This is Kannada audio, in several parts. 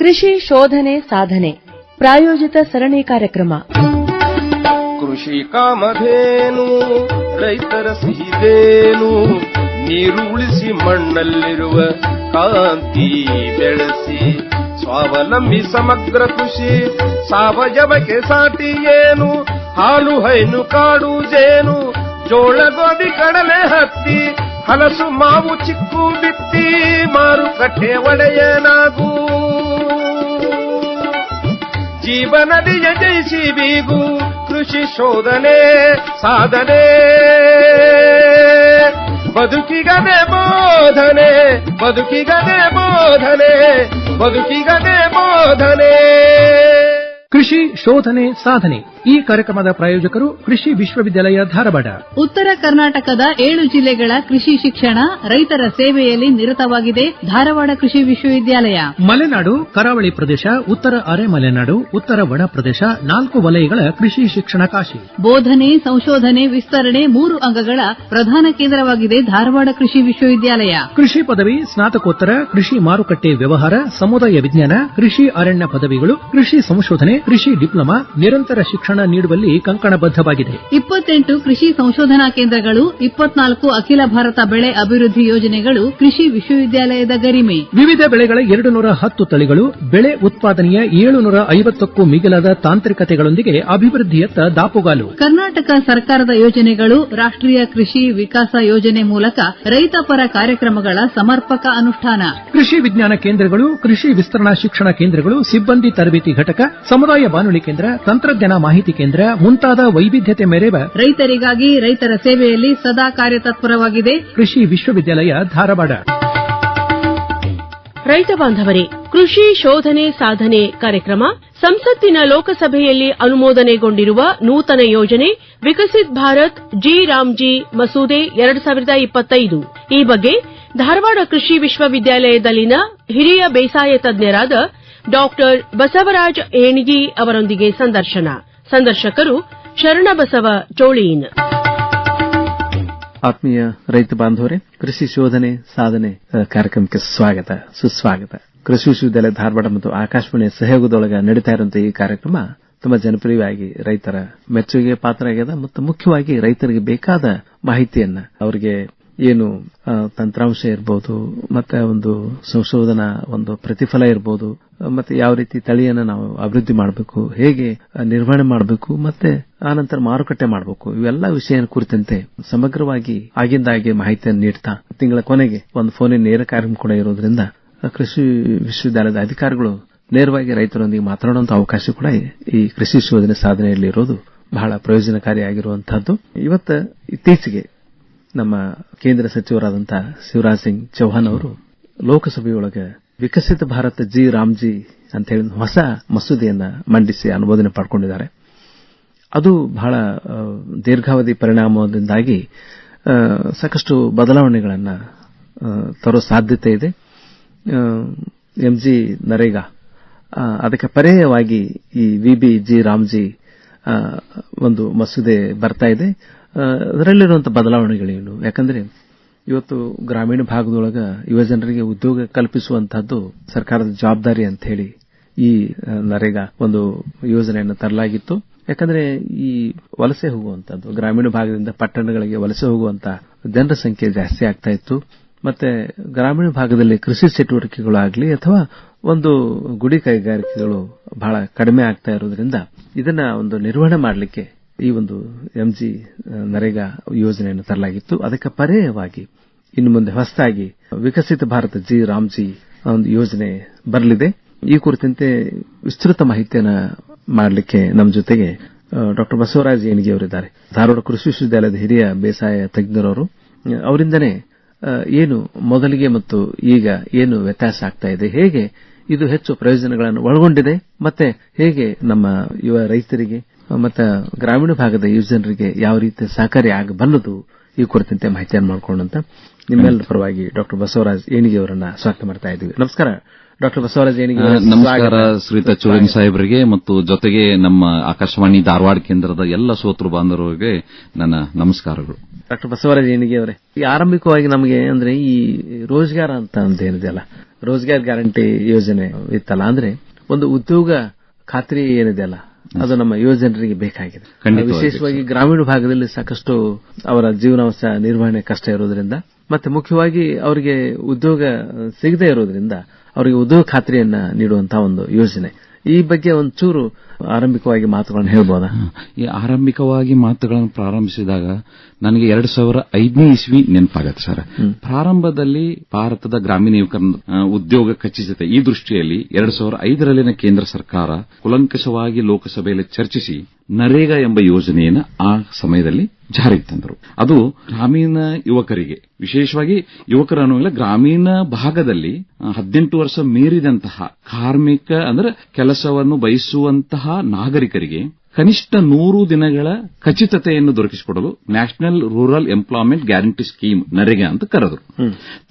ಕೃಷಿ ಶೋಧನೆ ಸಾಧನೆ ಪ್ರಾಯೋಜಿತ ಸರಣಿ ಕಾರ್ಯಕ್ರಮ. ಕೃಷಿ ಕಾಮಧೇನು ರೈತರ ಸಿಹಿದೇನು, ನೀರು ಉಳಿಸಿ ಮಣ್ಣಲ್ಲಿರುವ ಕಾಂತಿ ಬೆಳೆಸಿ ಸ್ವಾವಲಂಬಿ ಸಮಗ್ರ ಕೃಷಿ ಸಾವಯವಕ್ಕೆ ಸಾಟಿ ಏನು, ಹಾಲು ಹೈನು ಕಾಡು ಜೇನು ಜೋಳ ಗೋಧಿ ಕಡಲೆ ಹತ್ತಿ ಹಲಸು ಮಾವು ಚಿಕ್ಕು ಬಿತ್ತಿ ಮಾರುಕಟ್ಟೆ ಒಡೆಯನಾಗೂ, ಜೀವನದಿಯ ಜಯಿಸಿ ಬೀಗು ಕೃಷಿ ಶೋಧನೆ ಸಾಧನೆ, ಬದುಕಿಗದೆ ಬೋಧನೆ ಬದುಕಿಗದೆ ಬೋಧನೆ ಬದುಕಿಗದೆ ಬೋಧನೆ. ಕೃಷಿ ಶೋಧನೆ ಸಾಧನೆ ಈ ಕಾರ್ಯಕ್ರಮದ ಪ್ರಾಯೋಜಕರು ಕೃಷಿ ವಿಶ್ವವಿದ್ಯಾಲಯ ಧಾರವಾಡ. ಉತ್ತರ ಕರ್ನಾಟಕದ 7 ಜಿಲ್ಲೆಗಳ ಕೃಷಿ ಶಿಕ್ಷಣ ರೈತರ ಸೇವೆಯಲ್ಲಿ ನಿರತವಾಗಿದೆ ಧಾರವಾಡ ಕೃಷಿ ವಿಶ್ವವಿದ್ಯಾಲಯ. ಮಲೆನಾಡು, ಕರಾವಳಿ ಪ್ರದೇಶ, ಉತ್ತರ ಅರೆ ಮಲೆನಾಡು, ಉತ್ತರ ಒಣ ಪ್ರದೇಶ 4 ವಲಯಗಳ ಕೃಷಿ ಶಿಕ್ಷಣ ಕಾಶಿ. ಬೋಧನೆ, ಸಂಶೋಧನೆ, ವಿಸ್ತರಣೆ 3 ಅಂಗಗಳ ಪ್ರಧಾನ ಕೇಂದ್ರವಾಗಿದೆ ಧಾರವಾಡ ಕೃಷಿ ವಿಶ್ವವಿದ್ಯಾಲಯ. ಕೃಷಿ ಪದವಿ, ಸ್ನಾತಕೋತ್ತರ, ಕೃಷಿ ಮಾರುಕಟ್ಟೆ ವ್ಯವಹಾರ, ಸಮುದಾಯ ವಿಜ್ಞಾನ, ಕೃಷಿ ಅರಣ್ಯ ಪದವಿಗಳು, ಕೃಷಿ ಸಂಶೋಧನೆ, ಕೃಷಿ ಡಿಪ್ಲೊಮಾ ನಿರಂತರ ಶಿಕ್ಷಣ ನೀಡುವಲ್ಲಿ ಕಂಕಣಬದ್ಧವಾಗಿದೆ. 28 ಕೃಷಿ ಸಂಶೋಧನಾ ಕೇಂದ್ರಗಳು, 24 ಅಖಿಲ ಭಾರತ ಬೆಳೆ ಅಭಿವೃದ್ಧಿ ಯೋಜನೆಗಳು ಕೃಷಿ ವಿಶ್ವವಿದ್ಯಾಲಯದ ಗರಿಮೆ. ವಿವಿಧ ಬೆಳೆಗಳ 210 ತಳಿಗಳು, ಬೆಳೆ ಉತ್ಪಾದನೆಯ 750ಕ್ಕೂ ಮಿಗಿಲಾದ ತಾಂತ್ರಿಕತೆಗಳೊಂದಿಗೆ ಅಭಿವೃದ್ಧಿಯತ್ತ ದಾಪುಗಾಲು. ಕರ್ನಾಟಕ ಸರ್ಕಾರದ ಯೋಜನೆಗಳು, ರಾಷ್ಟ್ರೀಯ ಕೃಷಿ ವಿಕಾಸ ಯೋಜನೆ ಮೂಲಕ ರೈತಪರ ಕಾರ್ಯಕ್ರಮಗಳ ಸಮರ್ಪಕ ಅನುಷ್ಠಾನ. ಕೃಷಿ ವಿಜ್ಞಾನ ಕೇಂದ್ರಗಳು, ಕೃಷಿ ವಿಸ್ತರಣಾ ಶಿಕ್ಷಣ ಕೇಂದ್ರಗಳು, ಸಿಬ್ಬಂದಿ ತರಬೇತಿ ಘಟಕ, ಸಮುದಾಯ ಬಾನುಲಿ ಕೇಂದ್ರ, ತಂತ್ರಜ್ಞಾನ ಮಾಹಿತಿ ಕೇಂದ್ರ ಮುಂತಾದ ವೈವಿಧ್ಯತೆ ಮೆರೆವ ರೈತರಿಗಾಗಿ ರೈತರ ಸೇವೆಯಲ್ಲಿ ಸದಾ ಕಾರ್ಯತತ್ಪರವಾಗಿದೆ ಕೃಷಿ ವಿಶ್ವವಿದ್ಯಾಲಯ ಧಾರವಾಡ. ರೈತ ಬಾಂಧವರೇ, ಕೃಷಿ ಶೋಧನೆ ಸಾಧನೆ ಕಾರ್ಯಕ್ರಮ ಸಂಸತ್ತಿನ ಲೋಕಸಭೆಯಲ್ಲಿ ಅನುಮೋದನೆಗೊಂಡಿರುವ ನೂತನ ಯೋಜನೆ ವಿಕಸಿತ್ ಭಾರತ್ ಜಿ ರಾಮ್ಜಿ ಮಸೂದೆ 2025. ಈ ಬಗ್ಗೆ ಧಾರವಾಡ ಕೃಷಿ ವಿಶ್ವವಿದ್ಯಾಲಯದಲ್ಲಿನ ಹಿರಿಯ ಬೇಸಾಯ ತಜ್ಞರಾದ ಡಾಕ್ಟರ್ ಬಸವರಾಜ ಏಣಿಗಿ ಅವರೊಂದಿಗೆ ಸಂದರ್ಶಕರು ಶರಣಬಸವ ಚೋಳೀನ್. ಆತ್ಮೀಯ ರೈತ ಬಾಂಧವರೇ, ಕೃಷಿ ಶೋಧನೆ ಸಾಧನೆ ಕಾರ್ಯಕ್ರಮಕ್ಕೆ ಸ್ವಾಗತ ಸುಸ್ವಾಗತ. ಕೃಷಿ ವಿಶ್ವವಿದ್ಯಾಲಯ ಧಾರವಾಡ ಮತ್ತು ಆಕಾಶವಾಣಿಯ ಸಹಯೋಗದೊಳಗೆ ನಡೀತಾ ಇರುವಂತಹ ಈ ಕಾರ್ಯಕ್ರಮ ತುಂಬಾ ಜನಪ್ರಿಯವಾಗಿ ರೈತರ ಮೆಚ್ಚುಗೆಗೆ ಪಾತ್ರ ಆಗಿದೆ ಮತ್ತು ಮುಖ್ಯವಾಗಿ ರೈತರಿಗೆ ಬೇಕಾದ ಮಾಹಿತಿಯನ್ನ ಅವರಿಗೆ ಏನು ತಂತ್ರಾಂಶ ಇರಬಹುದು, ಮತ್ತೆ ಒಂದು ಸಂಶೋಧನಾ ಒಂದು ಪ್ರತಿಫಲ ಇರಬಹುದು, ಮತ್ತೆ ಯಾವ ರೀತಿ ತಳಿಯನ್ನು ನಾವು ಅಭಿವೃದ್ಧಿ ಮಾಡಬೇಕು, ಹೇಗೆ ನಿರ್ವಹಣೆ ಮಾಡಬೇಕು, ಮತ್ತೆ ಆನಂತರ ಮಾರುಕಟ್ಟೆ ಮಾಡಬೇಕು, ಇವೆಲ್ಲ ವಿಷಯ ಕುರಿತಂತೆ ಸಮಗ್ರವಾಗಿ ಆಗಿಂದಾಗೆ ಮಾಹಿತಿಯನ್ನು ನೀಡ್ತಾ ತಿಂಗಳ ಕೊನೆಗೆ ಒಂದು ಫೋನಿನ ನೇರ ಕಾರ್ಯಕ್ರಮ ಕೂಡ ಇರೋದ್ರಿಂದ ಕೃಷಿ ವಿಶ್ವವಿದ್ಯಾಲಯದ ಅಧಿಕಾರಿಗಳು ನೇರವಾಗಿ ರೈತರೊಂದಿಗೆ ಮಾತನಾಡುವಂತಹ ಅವಕಾಶ ಕೂಡ ಈ ಕೃಷಿ ಶೋಧನೆ ಸಾಧನೆಯಲ್ಲಿ ಇರೋದು ಬಹಳ ಪ್ರಯೋಜನಕಾರಿಯಾಗಿರುವಂತಹದ್ದು. ಇವತ್ತು ಇತ್ತೀಚೆಗೆ ನಮ್ಮ ಕೇಂದ್ರ ಸಚಿವರಾದಂತಹ ಶಿವರಾಜ್ ಸಿಂಗ್ ಚೌಹಾಣ್ ಅವರು ಲೋಕಸಭೆಯೊಳಗೆ ವಿಕಸಿತ ಭಾರತ ಜಿ ರಾಮ್ಜಿ ಅಂತ ಹೇಳಿ ಹೊಸ ಮಸೂದೆಯನ್ನ ಮಂಡಿಸಿ ಅನುಮೋದನೆ ಪಡ್ಕೊಂಡಿದ್ದಾರೆ. ಅದು ಬಹಳ ದೀರ್ಘಾವಧಿ ಪರಿಣಾಮದಿಂದಾಗಿ ಸಾಕಷ್ಟು ಬದಲಾವಣೆಗಳನ್ನು ತರೋ ಸಾಧ್ಯತೆ ಇದೆ. ಎಂಜಿ ನರೇಗಾ ಅದಕ್ಕೆ ಪರ್ಯಾಯವಾಗಿ ಈ ವಿಬಿ ಜಿ ರಾಮ್ಜಿ ಒಂದು ಮಸೂದೆ ಬರ್ತಾ ಇದೆ. ಅದರಲ್ಲಿರುವಂತಹ ಬದಲಾವಣೆಗಳೇನು? ಯಾಕಂದ್ರೆ ಇವತ್ತು ಗ್ರಾಮೀಣ ಭಾಗದೊಳಗ ಯುವಜನರಿಗೆ ಉದ್ಯೋಗ ಕಲ್ಪಿಸುವಂತಹದ್ದು ಸರ್ಕಾರದ ಜವಾಬ್ದಾರಿ ಅಂತ ಹೇಳಿ ಈ ನರೇಗಾ ಒಂದು ಯೋಜನೆಯನ್ನು ತರಲಾಗಿತ್ತು. ಯಾಕಂದ್ರೆ ಈ ವಲಸೆ ಹೋಗುವಂತದ್ದು ಗ್ರಾಮೀಣ ಭಾಗದಿಂದ ಪಟ್ಟಣಗಳಿಗೆ ವಲಸೆ ಹೋಗುವಂತಹ ಜನರ ಸಂಖ್ಯೆ ಜಾಸ್ತಿ ಆಗ್ತಾ ಇತ್ತು. ಮತ್ತೆ ಗ್ರಾಮೀಣ ಭಾಗದಲ್ಲಿ ಕೃಷಿ ಚಟುವಟಿಕೆಗಳಾಗಲಿ ಅಥವಾ ಒಂದು ಗುಡಿ ಕೈಗಾರಿಕೆಗಳು ಬಹಳ ಕಡಿಮೆ ಆಗ್ತಾ ಇರೋದ್ರಿಂದ ಇದನ್ನ ಒಂದು ನಿರ್ವಹಣೆ ಮಾಡಲಿಕ್ಕೆ ಈ ಒಂದು ಎಂಜಿ ನರೇಗಾ ಯೋಜನೆಯನ್ನು ತರಲಾಗಿತ್ತು. ಅದಕ್ಕೆ ಪರ್ಯಾಯವಾಗಿ ಇನ್ನು ಮುಂದೆ ಹೊಸದಾಗಿ ವಿಕಸಿತ ಭಾರತ ಜಿ ರಾಮ್ಜಿ ಒಂದು ಯೋಜನೆ ಬರಲಿದೆ. ಈ ಕುರಿತಂತೆ ವಿಸ್ತೃತ ಮಾಹಿತಿಯನ್ನು ಮಾಡಲಿಕ್ಕೆ ನಮ್ಮ ಜೊತೆಗೆ ಡಾಕ್ಟರ್ ಬಸವರಾಜ ಏಣಿಗಿ ಅವರಿದ್ದಾರೆ. ಧಾರವಾಡ ಕೃಷಿ ವಿಶ್ವವಿದ್ಯಾಲಯದ ಹಿರಿಯ ಬೇಸಾಯ ತಜ್ಞರವರು. ಅವರಿಂದನೇ ಏನು ಮೊದಲಿಗೆ ಮತ್ತು ಈಗ ಏನು ವ್ಯತ್ಯಾಸ ಆಗ್ತಾ ಇದೆ, ಹೇಗೆ ಇದು ಹೆಚ್ಚು ಪ್ರಯೋಜನಗಳನ್ನು ಒಳಗೊಂಡಿದೆ, ಮತ್ತೆ ಹೇಗೆ ನಮ್ಮ ಯುವ ರೈತರಿಗೆ ಮತ್ತು ಗ್ರಾಮೀಣ ಭಾಗದ ಯುವಜನರಿಗೆ ಯಾವ ರೀತಿ ಸಹಕಾರಿ ಆಗಬಲ್ಲದು ಈ ಕುರಿತಂತೆ ಮಾಹಿತಿಯನ್ನು ಮಾಡಿಕೊಂಡಂತ ನಿಮ್ಮೆಲ್ಲರ ಪರವಾಗಿ ಡಾಕ್ಟರ್ ಬಸವರಾಜ್ ಏಣಿಗಿ ಅವರನ್ನ ಸ್ವಾಗತ ಮಾಡ್ತಾ ಇದ್ದೀವಿ. ನಮಸ್ಕಾರ ಡಾಕ್ಟರ್ ಬಸವರಾಜ ಏಣಿಗೆ ನಮಸ್ಕಾರ ಶ್ರೀಯುತ ಚೋಳನ್ ಸಾಹೇಬರಿಗೆ ಮತ್ತು ಜೊತೆಗೆ ನಮ್ಮ ಆಕಾಶವಾಣಿ ಧಾರವಾಡ ಕೇಂದ್ರದ ಎಲ್ಲ ಶ್ರೋತೃ ಬಾಂಧವರಿಗೆ ನನ್ನ ನಮಸ್ಕಾರಗಳು. ಡಾಕ್ಟರ್ ಬಸವರಾಜ ಏಣಿಗೆ ಅವರೇ, ಈ ಆರಂಭಿಕವಾಗಿ ನಮಗೆ ಅಂದ್ರೆ ಈ ರೋಜ್ಗಾರ್ ಅಂತ ಏನಿದೆಯಲ್ಲ, ರೋಜ್ಗಾರ್ ಗ್ಯಾರಂಟಿ ಯೋಜನೆ ಇತ್ತಲ್ಲ, ಅಂದ್ರೆ ಒಂದು ಉದ್ಯೋಗ ಖಾತ್ರಿ ಏನಿದೆಯಲ್ಲ ಅದು ನಮ್ಮ ಯುವ ಜನರಿಗೆ ಬೇಕಾಗಿದೆ. ವಿಶೇಷವಾಗಿ ಗ್ರಾಮೀಣ ಭಾಗದಲ್ಲಿ ಸಾಕಷ್ಟು ಅವರ ಜೀವನಾಂಶ ನಿರ್ವಹಣೆ ಕಷ್ಟ ಇರೋದ್ರಿಂದ ಮತ್ತೆ ಮುಖ್ಯವಾಗಿ ಅವರಿಗೆ ಉದ್ಯೋಗ ಸಿಗದೇ ಇರೋದ್ರಿಂದ ಅವರಿಗೆ ಉದ್ಯೋಗ ಖಾತ್ರಿಯನ್ನ ನೀಡುವಂತಹ ಒಂದು ಯೋಜನೆ. ಈ ಬಗ್ಗೆ ಒಂಚೂರು ಆರಂಭಿಕವಾಗಿ ಮಾತುಗಳನ್ನು ಹೇಳ್ಬೋದಾ? ಈ ಆರಂಭಿಕವಾಗಿ ಮಾತುಗಳನ್ನು ಪ್ರಾರಂಭಿಸಿದಾಗ ನನಗೆ 2005ನೇ ಇಸ್ವಿ ನೆನಪಾಗತ್ತೆ ಸರ್. ಪ್ರಾರಂಭದಲ್ಲಿ ಭಾರತದ ಗ್ರಾಮೀಣ ಯುವಕರ ಉದ್ಯೋಗ ಖಚಿತತೆ ಈ ದೃಷ್ಟಿಯಲ್ಲಿ 2005ರಲ್ಲಿನ ಕೇಂದ್ರ ಸರ್ಕಾರ ಕುಲಂಕಷವಾಗಿ ಲೋಕಸಭೆಯಲ್ಲಿ ಚರ್ಚಿಸಿ ನರೇಗಾ ಎಂಬ ಯೋಜನೆಯನ್ನು ಆ ಸಮಯದಲ್ಲಿ ಜಾರಿಗೆ ತಂದರು. ಅದು ಗ್ರಾಮೀಣ ಯುವಕರಿಗೆ, ವಿಶೇಷವಾಗಿ ಯುವಕರು ಅನ್ನುವುದಿಲ್ಲ, ಗ್ರಾಮೀಣ ಭಾಗದಲ್ಲಿ 18 ವರ್ಷ ಮೀರಿದಂತಹ ಕಾರ್ಮಿಕ ಅಂದ್ರೆ ಕೆಲಸವನ್ನು ಬಯಸುವಂತಹ ನಾಗರಿಕರಿಗೆ ಕನಿಷ್ಠ 100 ದಿನಗಳ ಖಚಿತತೆಯನ್ನು ದೊರಕಿಸಿಕೊಡಲು national rural employment guarantee scheme NREGA ಅಂತ ಕರೆದರು.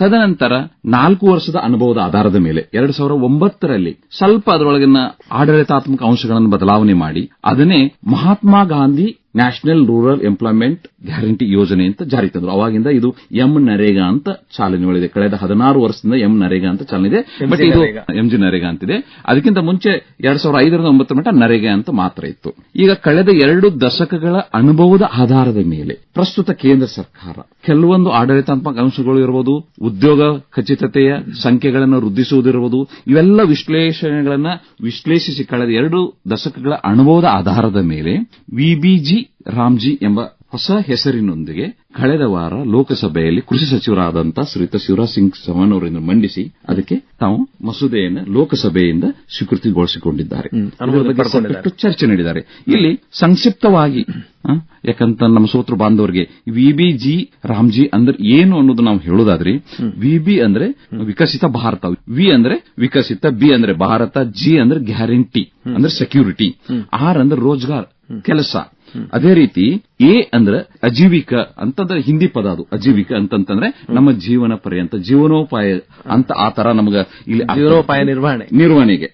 ತದನಂತರ 4 ವರ್ಷದ ಅನುಭವದ ಆಧಾರದ ಮೇಲೆ 2009ರಲ್ಲಿ ಸ್ವಲ್ಪ ಅದರೊಳಗಿನ ಆಡಳಿತಾತ್ಮಕ ಅಂಶಗಳನ್ನು ಬದಲಾವಣೆ ಮಾಡಿ ಅದನ್ನೇ Mahatma Gandhi national rural employment guarantee ಯೋಜನೆ ಅಂತ ಜಾರಿ ತಂದರು. ಅವಾಗಿಂದ ಇದು ಎಂ ನರೇಗಾ ಅಂತ ಚಾಲನೆ ಒಳಗಿದೆ. ಕಳೆದ 16 ವರ್ಷದಿಂದ ಎಂ ನರೇಗಾ ಅಂತ ಚಾಲನೆ ಇದೆ. ಬಟ್ ಇದು ಎಂಜಿ ನರೇಗಾ ಅಂತಿದೆ. ಅದಕ್ಕಿಂತ ಮುಂಚೆ 2005-09 ಮಟ್ಟ ನರೇಗಾ ಅಂತ ಮಾತ್ರ ಇತ್ತು. ಈಗ ಕಳೆದ 2 ದಶಕಗಳ ಅನುಭವದ ಆಧಾರದ ಮೇಲೆ ಪ್ರಸ್ತುತ ಕೇಂದ್ರ ಸರ್ಕಾರ ಕೆಲವೊಂದು ಆಡಳಿತಾತ್ಮಕ ಅಂಶಗಳು ಇರಬಹುದು, ಉದ್ಯೋಗ ಖಚಿತತೆಯ ಸಂಖ್ಯೆಗಳನ್ನು ವೃದ್ಧಿಸುವುದಿರಬಹುದು, ಇವೆಲ್ಲ ವಿಶ್ಲೇಷಣೆಗಳನ್ನು ವಿಶ್ಲೇಷಿಸಿ ಕಳೆದ 2 ದಶಕಗಳ ಅನುಭವದ ಆಧಾರದ ಮೇಲೆ ವಿಬಿಜಿ ರಾಮ್ಜಿ ಎಂಬ ಹೊಸ ಹೆಸರಿನೊಂದಿಗೆ ಕಳೆದ ವಾರ ಲೋಕಸಭೆಯಲ್ಲಿ ಕೃಷಿ ಸಚಿವರಾದಂತಹ ಶ್ರೀಯುತ ಶಿವರಾಜ್ ಸಿಂಗ್ ಚೌಹಾಣ್ ಅವರಿಂದ ಮಂಡಿಸಿ ಅದಕ್ಕೆ ತಾವು ಮಸೂದೆಯನ್ನು ಲೋಕಸಭೆಯಿಂದ ಸ್ವೀಕೃತಿಗೊಳಿಸಿಕೊಂಡಿದ್ದಾರೆ. ಸಾಕಷ್ಟು ಚರ್ಚೆ ನಡೆದಿದ್ದಾರೆ. ಇಲ್ಲಿ ಸಂಕ್ಷಿಪ್ತವಾಗಿ, ಯಾಕಂತ ನಮ್ಮ ಶ್ರೋತೃ ಬಾಂಧವರಿಗೆ ವಿಬಿಜಿ ರಾಮ್ಜಿ ಅಂದ್ರೆ ಏನು ಅನ್ನೋದು ನಾವು ಹೇಳೋದಾದ್ರೆ, ವಿಬಿ ಅಂದ್ರೆ ವಿಕಸಿತ ಭಾರತ, ವಿ ಅಂದ್ರೆ ವಿಕಸಿತ, ಬಿ ಅಂದ್ರೆ ಭಾರತ, ಜಿ ಅಂದ್ರೆ ಗ್ಯಾರಂಟಿ ಅಂದ್ರೆ ಸೆಕ್ಯೂರಿಟಿ, ಆರ್ ಅಂದ್ರೆ ರೋಜ್ಗಾರ್ ಕೆಲಸ, ಅದೇ ರೀತಿ ಎ ಅಂದ್ರೆ ಅಜೀವಿಕ ಅಂತಂದ್ರೆ ಹಿಂದಿ ಪದ, ಅದು ಅಜೀವಿಕ ಅಂತಂದ್ರೆ ನಮ್ಮ ಜೀವನ ಪರ್ಯಂತ ಜೀವನೋಪಾಯ ಅಂತ ಆ ತರ ನಮಗೆ ಇಲ್ಲಿ ಜೀವನೋಪಾಯ ನಿರ್ವಹಣೆಗೆ.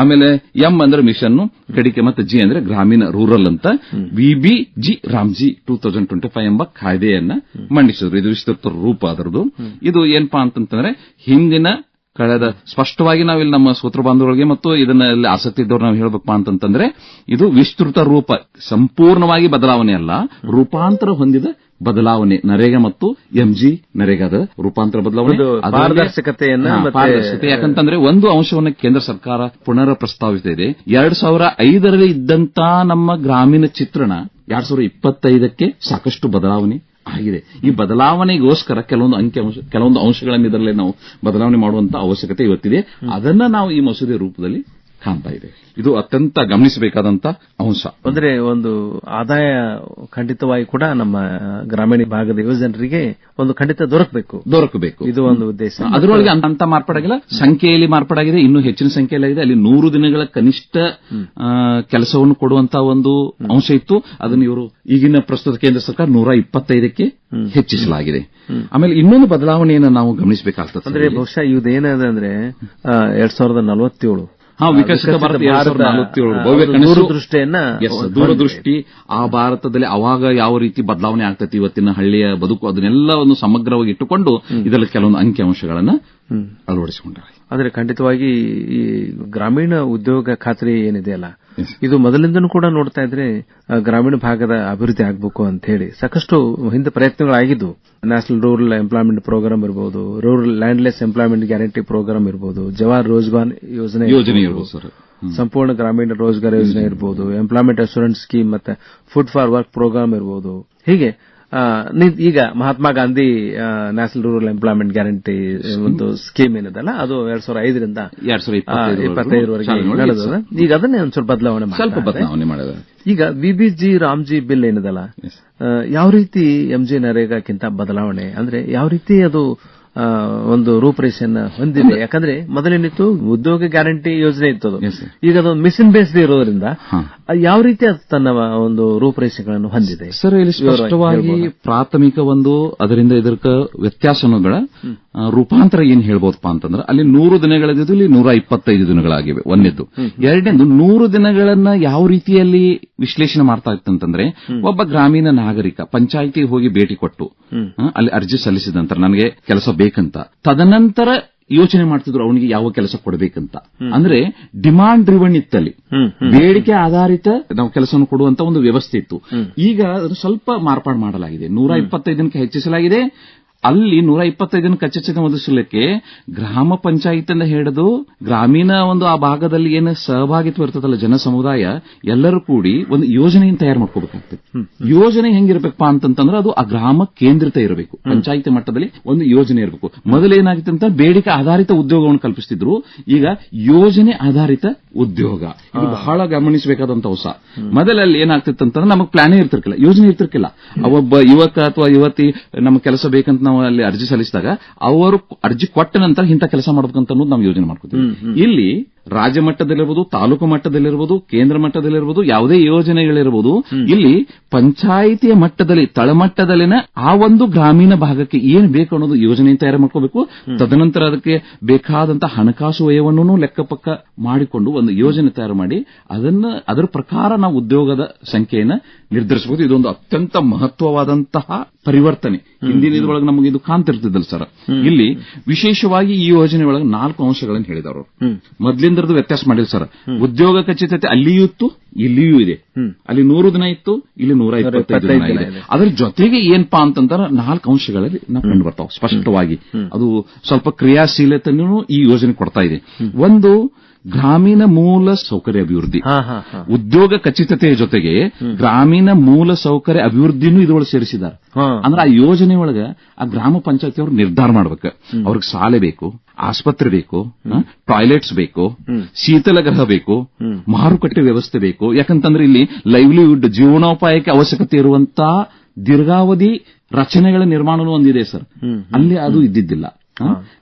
ಆಮೇಲೆ ಎಂ ಅಂದ್ರೆ ಮಿಷನ್ ಕಡಿಕೆ ಮತ್ತೆ ಜಿ ಅಂದ್ರೆ ಗ್ರಾಮೀಣ ರೂರಲ್ ಅಂತ ವಿಬಿಜಿ ರಾಮ್ಜಿ 2025 ಎಂಬ ಕಾಯ್ದೆಯನ್ನ ಮಂಡಿಸಿದ್ರು. ಇದು ವಿಸ್ತೃತ ರೂಪ ಅದರದು. ಇದು ಏನಪ್ಪಾ ಅಂತಂದ್ರೆ ಹಿಂದಿನ ಕಳೆದ ಸ್ಪಷ್ಟವಾಗಿ ನಾವಿಲ್ಲಿ ನಮ್ಮ ಶ್ರೋತೃ ಬಾಂಧವರಿಗೆ ಮತ್ತು ಇದನ್ನಲ್ಲಿ ಆಸಕ್ತಿ ಇದ್ದವ್ರು ನಾವು ಹೇಳಬೇಕಪ್ಪ ಅಂತಂದ್ರೆ ಇದು ವಿಸ್ತೃತ ರೂಪ, ಸಂಪೂರ್ಣವಾಗಿ ಬದಲಾವಣೆ ಅಲ್ಲ, ರೂಪಾಂತರ ಹೊಂದಿದ ಬದಲಾವಣೆ. ನರೇಗಾ ಮತ್ತು ಎಂಜಿ ನರೇಗಾದ ರೂಪಾಂತರ ಬದಲಾವಣೆ, ಪಾರದರ್ಶಕತೆ. ಯಾಕಂತಂದ್ರೆ ಒಂದು ಅಂಶವನ್ನು ಕೇಂದ್ರ ಸರ್ಕಾರ ಪುನರ್ ಪ್ರಸ್ತಾವಿಸಿದೆ. 2005ರಲ್ಲಿ ಇದ್ದಂತ ನಮ್ಮ ಗ್ರಾಮೀಣ ಚಿತ್ರಣ 2025ಕ್ಕೆ ಸಾಕಷ್ಟು ಬದಲಾವಣೆ ಆಗಿದೆ. ಈ ಬದಲಾವಣೆಗೋಸ್ಕರ ಕೆಲವೊಂದು ಅಂಶಗಳನ್ನು ಇದರಲ್ಲೇ ನಾವು ಬದಲಾವಣೆ ಮಾಡುವಂತ ಅವಶ್ಯಕತೆ ಇವತ್ತಿದೆ. ಅದನ್ನ ನಾವು ಈ ಮಸೂದೆ ರೂಪದಲ್ಲಿ ಕಾಣ್ತಾ ಇದೆ. ಇದು ಅತ್ಯಂತ ಗಮನಿಸಬೇಕಾದಂತ ಅಂಶ. ಅಂದ್ರೆ ಒಂದು ಆದಾಯ ಖಂಡಿತವಾಗಿ ಕೂಡ ನಮ್ಮ ಗ್ರಾಮೀಣ ಭಾಗದ ಯುವಜನರಿಗೆ ಒಂದು ಖಂಡಿತ ದೊರಕಬೇಕು. ಇದು ಒಂದು ಉದ್ದೇಶ. ಅದರೊಳಗೆ ಅಂತ ಮಾರ್ಪಾಡಾಗಿಲ್ಲ, ಸಂಖ್ಯೆಯಲ್ಲಿ ಮಾರ್ಪಾಡಾಗಿದೆ, ಇನ್ನೂ ಹೆಚ್ಚಿನ ಸಂಖ್ಯೆಯಲ್ಲಾಗಿದೆ. ಅಲ್ಲಿ 100 ದಿನಗಳ ಕನಿಷ್ಠ ಕೆಲಸವನ್ನು ಕೊಡುವಂತಹ ಒಂದು ಅಂಶ ಇತ್ತು. ಅದನ್ನು ಇವರು ಈಗಿನ ಪ್ರಸ್ತುತ ಕೇಂದ್ರ ಸರ್ಕಾರ 125ಕ್ಕೆ ಹೆಚ್ಚಿಸಲಾಗಿದೆ. ಆಮೇಲೆ ಇನ್ನೊಂದು ಬದಲಾವಣೆಯನ್ನು ನಾವು ಗಮನಿಸಬೇಕಾಗ್ತದೆ. ಅಂದ್ರೆ ಬಹುಶಃ ಇದೇನದ ಅಂದ್ರೆ 2047 ವಿಕಸಿತ ಭಾರತ 2047 ದೂರದೃಷ್ಟಿ, ಆ ಭಾರತದಲ್ಲಿ ಅವಾಗ ಯಾವ ರೀತಿ ಬದಲಾವಣೆ ಆಗ್ತೈತಿ, ಇವತ್ತಿನ ಹಳ್ಳಿಯ ಬದುಕು, ಅದನ್ನೆಲ್ಲವನ್ನು ಸಮಗ್ರವಾಗಿ ಇಟ್ಟುಕೊಂಡು ಇದರಲ್ಲಿ ಕೆಲವೊಂದು ಅಂಕಿಅಂಶಗಳನ್ನು ಅಳವಡಿಸಿಕೊಂಡಾರೆ. ಆದರೆ ಖಂಡಿತವಾಗಿ ಈ ಗ್ರಾಮೀಣ ಉದ್ಯೋಗ ಖಾತ್ರಿ ಏನಿದೆಯಲ್ಲ, ಇದು ಮೊದಲಿಂದನೂ ಕೂಡ ನೋಡ್ತಾ ಇದ್ರೆ ಗ್ರಾಮೀಣ ಭಾಗದ ಅಭಿವೃದ್ಧಿ ಆಗಬೇಕು ಅಂತ ಹೇಳಿ ಸಾಕಷ್ಟು ಹಿಂದೆ ಪ್ರಯತ್ನಗಳಾಗಿದ್ದು. ನ್ಯಾಷನಲ್ ರೂರಲ್ ಎಂಪ್ಲಾಯ್ಮೆಂಟ್ ಪ್ರೋಗ್ರಾಮ್ ಇರಬಹುದು, rural landless employment guarantee programme ಇರಬಹುದು, ಜವಾಹರ್ ರೋಜ್ಗಾರ್ ಯೋಜನೆ ಇರಬಹುದು, ಸಂಪೂರ್ಣ ಗ್ರಾಮೀಣ ರೋಜ್ಗಾರ್ ಯೋಜನೆ ಇರಬಹುದು, ಎಂಪ್ಲಾಯ್ಮೆಂಟ್ ಅಶ್ಯೂರೆನ್ಸ್ ಸ್ಕೀಮ್ ಮತ್ತೆ ಫುಡ್ ಫಾರ್ ವರ್ಕ್ ಪ್ರೋಗ್ರಾಮ್ ಇರಬಹುದು. ಹೀಗೆ ಈಗ Mahatma Gandhi national rural employment guarantee ಒಂದು ಸ್ಕೀಮ್ ಏನಿದೆಲ್ಲ ಅದು 2005ರಿಂದ 2025ವರೆಗೆ ನಡೆದ. ಈಗ ಅದನ್ನೇ ಒಂದು ಸ್ವಲ್ಪ ಬದಲಾವಣೆ ಮಾಡಿದೆ. ಈಗ ವಿಬಿಜಿ ರಾಮ್ಜಿ ಬಿಲ್ ಏನಿದೆಲ್ಲ, ಯಾವ ರೀತಿ ಎಂಜಿ ನರೇಗಾಕ್ಕಿಂತ ಬದಲಾವಣೆ ಅಂದ್ರೆ ಯಾವ ರೀತಿ ಅದು ಒಂದು ರೂಪರೇಷೆಯನ್ನ ಹೊಂದಿದೆ. ಯಾಕಂದ್ರೆ ಮೊದಲೇನಿತ್ತು ಉದ್ಯೋಗ ಗ್ಯಾರಂಟಿ ಯೋಜನೆ ಇತ್ತು, ಈಗ ಅದು ಮಿಷನ್ ಬೇಸ್ಡ್ ಇರೋದ್ರಿಂದ ಯಾವ ರೀತಿ ಅದು ತನ್ನ ಒಂದು ರೂಪರೇಷೆಗಳನ್ನು ಹೊಂದಿದೆ ಸರ್? ಇಲ್ಲಿ ಸ್ಪಷ್ಟವಾಗಿ ಪ್ರಾಥಮಿಕ ಒಂದು ಅದರಿಂದ ಇದಕ್ಕ ವ್ಯತ್ಯಾಸಗಳ ರೂಪಾಂತರ ಏನ್ ಹೇಳ್ಬೋದಪ್ಪ ಅಂತಂದ್ರೆ, ಅಲ್ಲಿ 100 ದಿನಗಳಿದ್ದು ಇಲ್ಲಿ 125 ದಿನಗಳಾಗಿವೆ ಒಂದೇದ್ದು. ಎರಡನೇದು 100 ದಿನಗಳನ್ನ ಯಾವ ರೀತಿಯಲ್ಲಿ ವಿಶ್ಲೇಷಣೆ ಮಾಡ್ತಾ ಇತ್ತಂತಂದ್ರೆ, ಒಬ್ಬ ಗ್ರಾಮೀಣ ನಾಗರಿಕ ಪಂಚಾಯಿತಿ ಹೋಗಿ ಭೇಟಿ ಕೊಟ್ಟು ಅಲ್ಲಿ ಅರ್ಜಿ ಸಲ್ಲಿಸಿದ ನಂತರ ನನಗೆ ಕೆಲಸ ಬೇಕಂತ, ತದನಂತರ ಯೋಚನೆ ಮಾಡ್ತಿದ್ರು ಅವನಿಗೆ ಯಾವ ಕೆಲಸ ಕೊಡಬೇಕಂತ. ಅಂದ್ರೆ ಡಿಮಾಂಡ್ ಡ್ರಿವನ್ ಇತ್ತಲ್ಲಿ, ಬೇಡಿಕೆ ಆಧಾರಿತ ನಾವು ಕೆಲಸವನ್ನು ಕೊಡುವಂತ ಒಂದು ವ್ಯವಸ್ಥೆ ಇತ್ತು. ಈಗ ಅದು ಸ್ವಲ್ಪ ಮಾರ್ಪಾಡು ಮಾಡಲಾಗಿದೆ, 125 ದಿನಕ್ಕೆ ಹೆಚ್ಚಿಸಲಾಗಿದೆ. ಅಲ್ಲಿ 125 ಕಚ್ಚೆಚ್ಚನೆ ಒದಗಿಸಲಿಕ್ಕೆ ಗ್ರಾಮ ಪಂಚಾಯಿತಿಯಿಂದ ಹಿಡಿದು ಗ್ರಾಮೀಣ ಒಂದು ಆ ಭಾಗದಲ್ಲಿ ಏನು ಸಹಭಾಗಿತ್ವ ಇರ್ತದಲ್ಲ ಜನ ಸಮುದಾಯ, ಎಲ್ಲರೂ ಕೂಡಿ ಒಂದು ಯೋಜನೆಯನ್ನು ತಯಾರು ಮಾಡ್ಕೋಬೇಕಾಗ್ತದೆ. ಯೋಜನೆ ಹೆಂಗಿರ್ಬೇಕಪ್ಪ ಅಂತಂದ್ರೆ ಅದು ಆ ಗ್ರಾಮ ಕೇಂದ್ರಿತ ಇರಬೇಕು, ಪಂಚಾಯಿತಿ ಮಟ್ಟದಲ್ಲಿ ಒಂದು ಯೋಜನೆ ಇರಬೇಕು. ಮೊದಲೇನಾಗಿತ್ತು ಅಂತ ಬೇಡಿಕೆ ಆಧಾರಿತ ಉದ್ಯೋಗವನ್ನು ಕಲ್ಪಿಸ್ತಿದ್ರು, ಈಗ ಯೋಜನೆ ಆಧಾರಿತ ಉದ್ಯೋಗ. ಇದು ಬಹಳ ಗಮನಿಸಬೇಕಾದಂತ ಹೊಸ. ಮೊದಲಲ್ಲಿ ಏನಾಗ್ತಿತ್ತು ಅಂತಂದ್ರೆ ನಮಗೆ ಪ್ಲಾನೇ ಇರ್ತಿರ್ಕಿಲ್ಲ, ಯೋಜನೆ ಇರ್ತಿರ್ಕಿಲ್ಲ. ಒಬ್ಬ ಯುವಕ ಅಥವಾ ಯುವತಿ ನಮ್ಮ ಕೆಲಸ ಬೇಕಂತ ನಾವು ಅಲ್ಲಿ ಅರ್ಜಿ ಸಲ್ಲಿಸಿದಾಗ ಅವರು ಅರ್ಜಿ ಕೊಟ್ಟ ನಂತರ ಇಂಥ ಕೆಲಸ ಮಾಡಬೇಕಂತ ಅನ್ನೋದು ನಾವು ಯೋಜನೆ ಮಾಡ್ಕೊತೀವಿ. ಇಲ್ಲಿ ರಾಜ್ಯ ಮಟ್ಟದಲ್ಲಿರ್ಬೋದು, ತಾಲೂಕು ಮಟ್ಟದಲ್ಲಿರ್ಬೋದು, ಕೇಂದ್ರ ಮಟ್ಟದಲ್ಲಿರ್ಬೋದು, ಯಾವುದೇ ಯೋಜನೆಗಳಿರ್ಬೋದು, ಇಲ್ಲಿ ಪಂಚಾಯಿತಿಯ ಮಟ್ಟದಲ್ಲಿ ತಳಮಟ್ಟದಲ್ಲಿನ ಆ ಒಂದು ಗ್ರಾಮೀಣ ಭಾಗಕ್ಕೆ ಏನು ಬೇಕು ಅನ್ನೋದು ಯೋಜನೆ ತಯಾರು ಮಾಡ್ಕೋಬೇಕು. ತದನಂತರ ಅದಕ್ಕೆ ಬೇಕಾದಂತಹ ಹಣಕಾಸು ವ್ಯಯವನ್ನು ಲೆಕ್ಕಪಕ್ಕ ಮಾಡಿಕೊಂಡು ಒಂದು ಯೋಜನೆ ತಯಾರು ಮಾಡಿ ಅದರ ಪ್ರಕಾರ ನಾವು ಉದ್ಯೋಗದ ಸಂಖ್ಯೆಯನ್ನು ನಿರ್ಧರಿಸಬಹುದು. ಇದೊಂದು ಅತ್ಯಂತ ಮಹತ್ವವಾದಂತಹ ಪರಿವರ್ತನೆ. ಹಿಂದಿನ ಇದರೊಳಗೆ ನಮಗೆ ಇದು ಕಾಣ್ತಿರ್ತಿದ್ದಲ್ಲ ಸರ್. ಇಲ್ಲಿ ವಿಶೇಷವಾಗಿ ಈ ಯೋಜನೆ ಒಳಗೆ 4 ಅಂಶಗಳನ್ನು ಹೇಳಿದವರು. ಮೊದಲಿಂದರದ್ದು ವ್ಯತ್ಯಾಸ ಮಾಡಿಲ್ಲ ಸರ್. ಉದ್ಯೋಗ ಖಚಿತತೆ ಅಲ್ಲಿಯೂ ಇತ್ತು, ಇಲ್ಲಿಯೂ ಇದೆ. ಅಲ್ಲಿ 100 ದಿನ ಇತ್ತು, ಇಲ್ಲಿ 125 ದಿನ ಇದೆ. ಅದರ ಜೊತೆಗೆ ಏನಪ್ಪಾ ಅಂತಂದ್ರೆ 4 ಅಂಶಗಳಲ್ಲಿ ನಾವು ಕಂಡು ಬರ್ತಾವ ಸ್ಪಷ್ಟವಾಗಿ. ಅದು ಸ್ವಲ್ಪ ಕ್ರಿಯಾಶೀಲತೆಯನ್ನು ಈ ಯೋಜನೆ ಕೊಡ್ತಾ ಇದೆ. ಒಂದು, ಗ್ರಾಮೀಣ ಮೂಲ ಸೌಕರ್ಯ ಅಭಿವೃದ್ಧಿ. ಉದ್ಯೋಗ ಖಚಿತತೆಯ ಜೊತೆಗೆ ಗ್ರಾಮೀಣ ಮೂಲ ಸೌಕರ್ಯ ಅಭಿವೃದ್ಧಿನೂ ಇದರೊಳಗೆ ಸೇರಿಸಿದ್ದಾರೆ. ಅಂದ್ರೆ ಆ ಯೋಜನೆ ಒಳಗೆ ಆ ಗ್ರಾಮ ಪಂಚಾಯತಿ ಅವರು ನಿರ್ಧಾರ ಮಾಡ್ಬೇಕು, ಅವ್ರಿಗೆ ಶಾಲೆ ಬೇಕು, ಆಸ್ಪತ್ರೆ ಬೇಕು, ಟಾಯ್ಲೆಟ್ಸ್ ಬೇಕು, ಶೀತಲ ಗೃಹ ಬೇಕು, ಮಾರುಕಟ್ಟೆ ವ್ಯವಸ್ಥೆ ಬೇಕು. ಯಾಕಂತಂದ್ರೆ ಇಲ್ಲಿ ಲೈವ್ಲಿಹುಡ್ ಜೀವನೋಪಾಯಕ್ಕೆ ಅವಶ್ಯಕತೆ ಇರುವಂತಹ ದೀರ್ಘಾವಧಿ ರಚನೆಗಳ ನಿರ್ಮಾಣವೂ ಒಂದಿದೆ ಸರ್. ಅಲ್ಲಿ ಅದು ಇದ್ದಿದ್ದಿಲ್ಲ.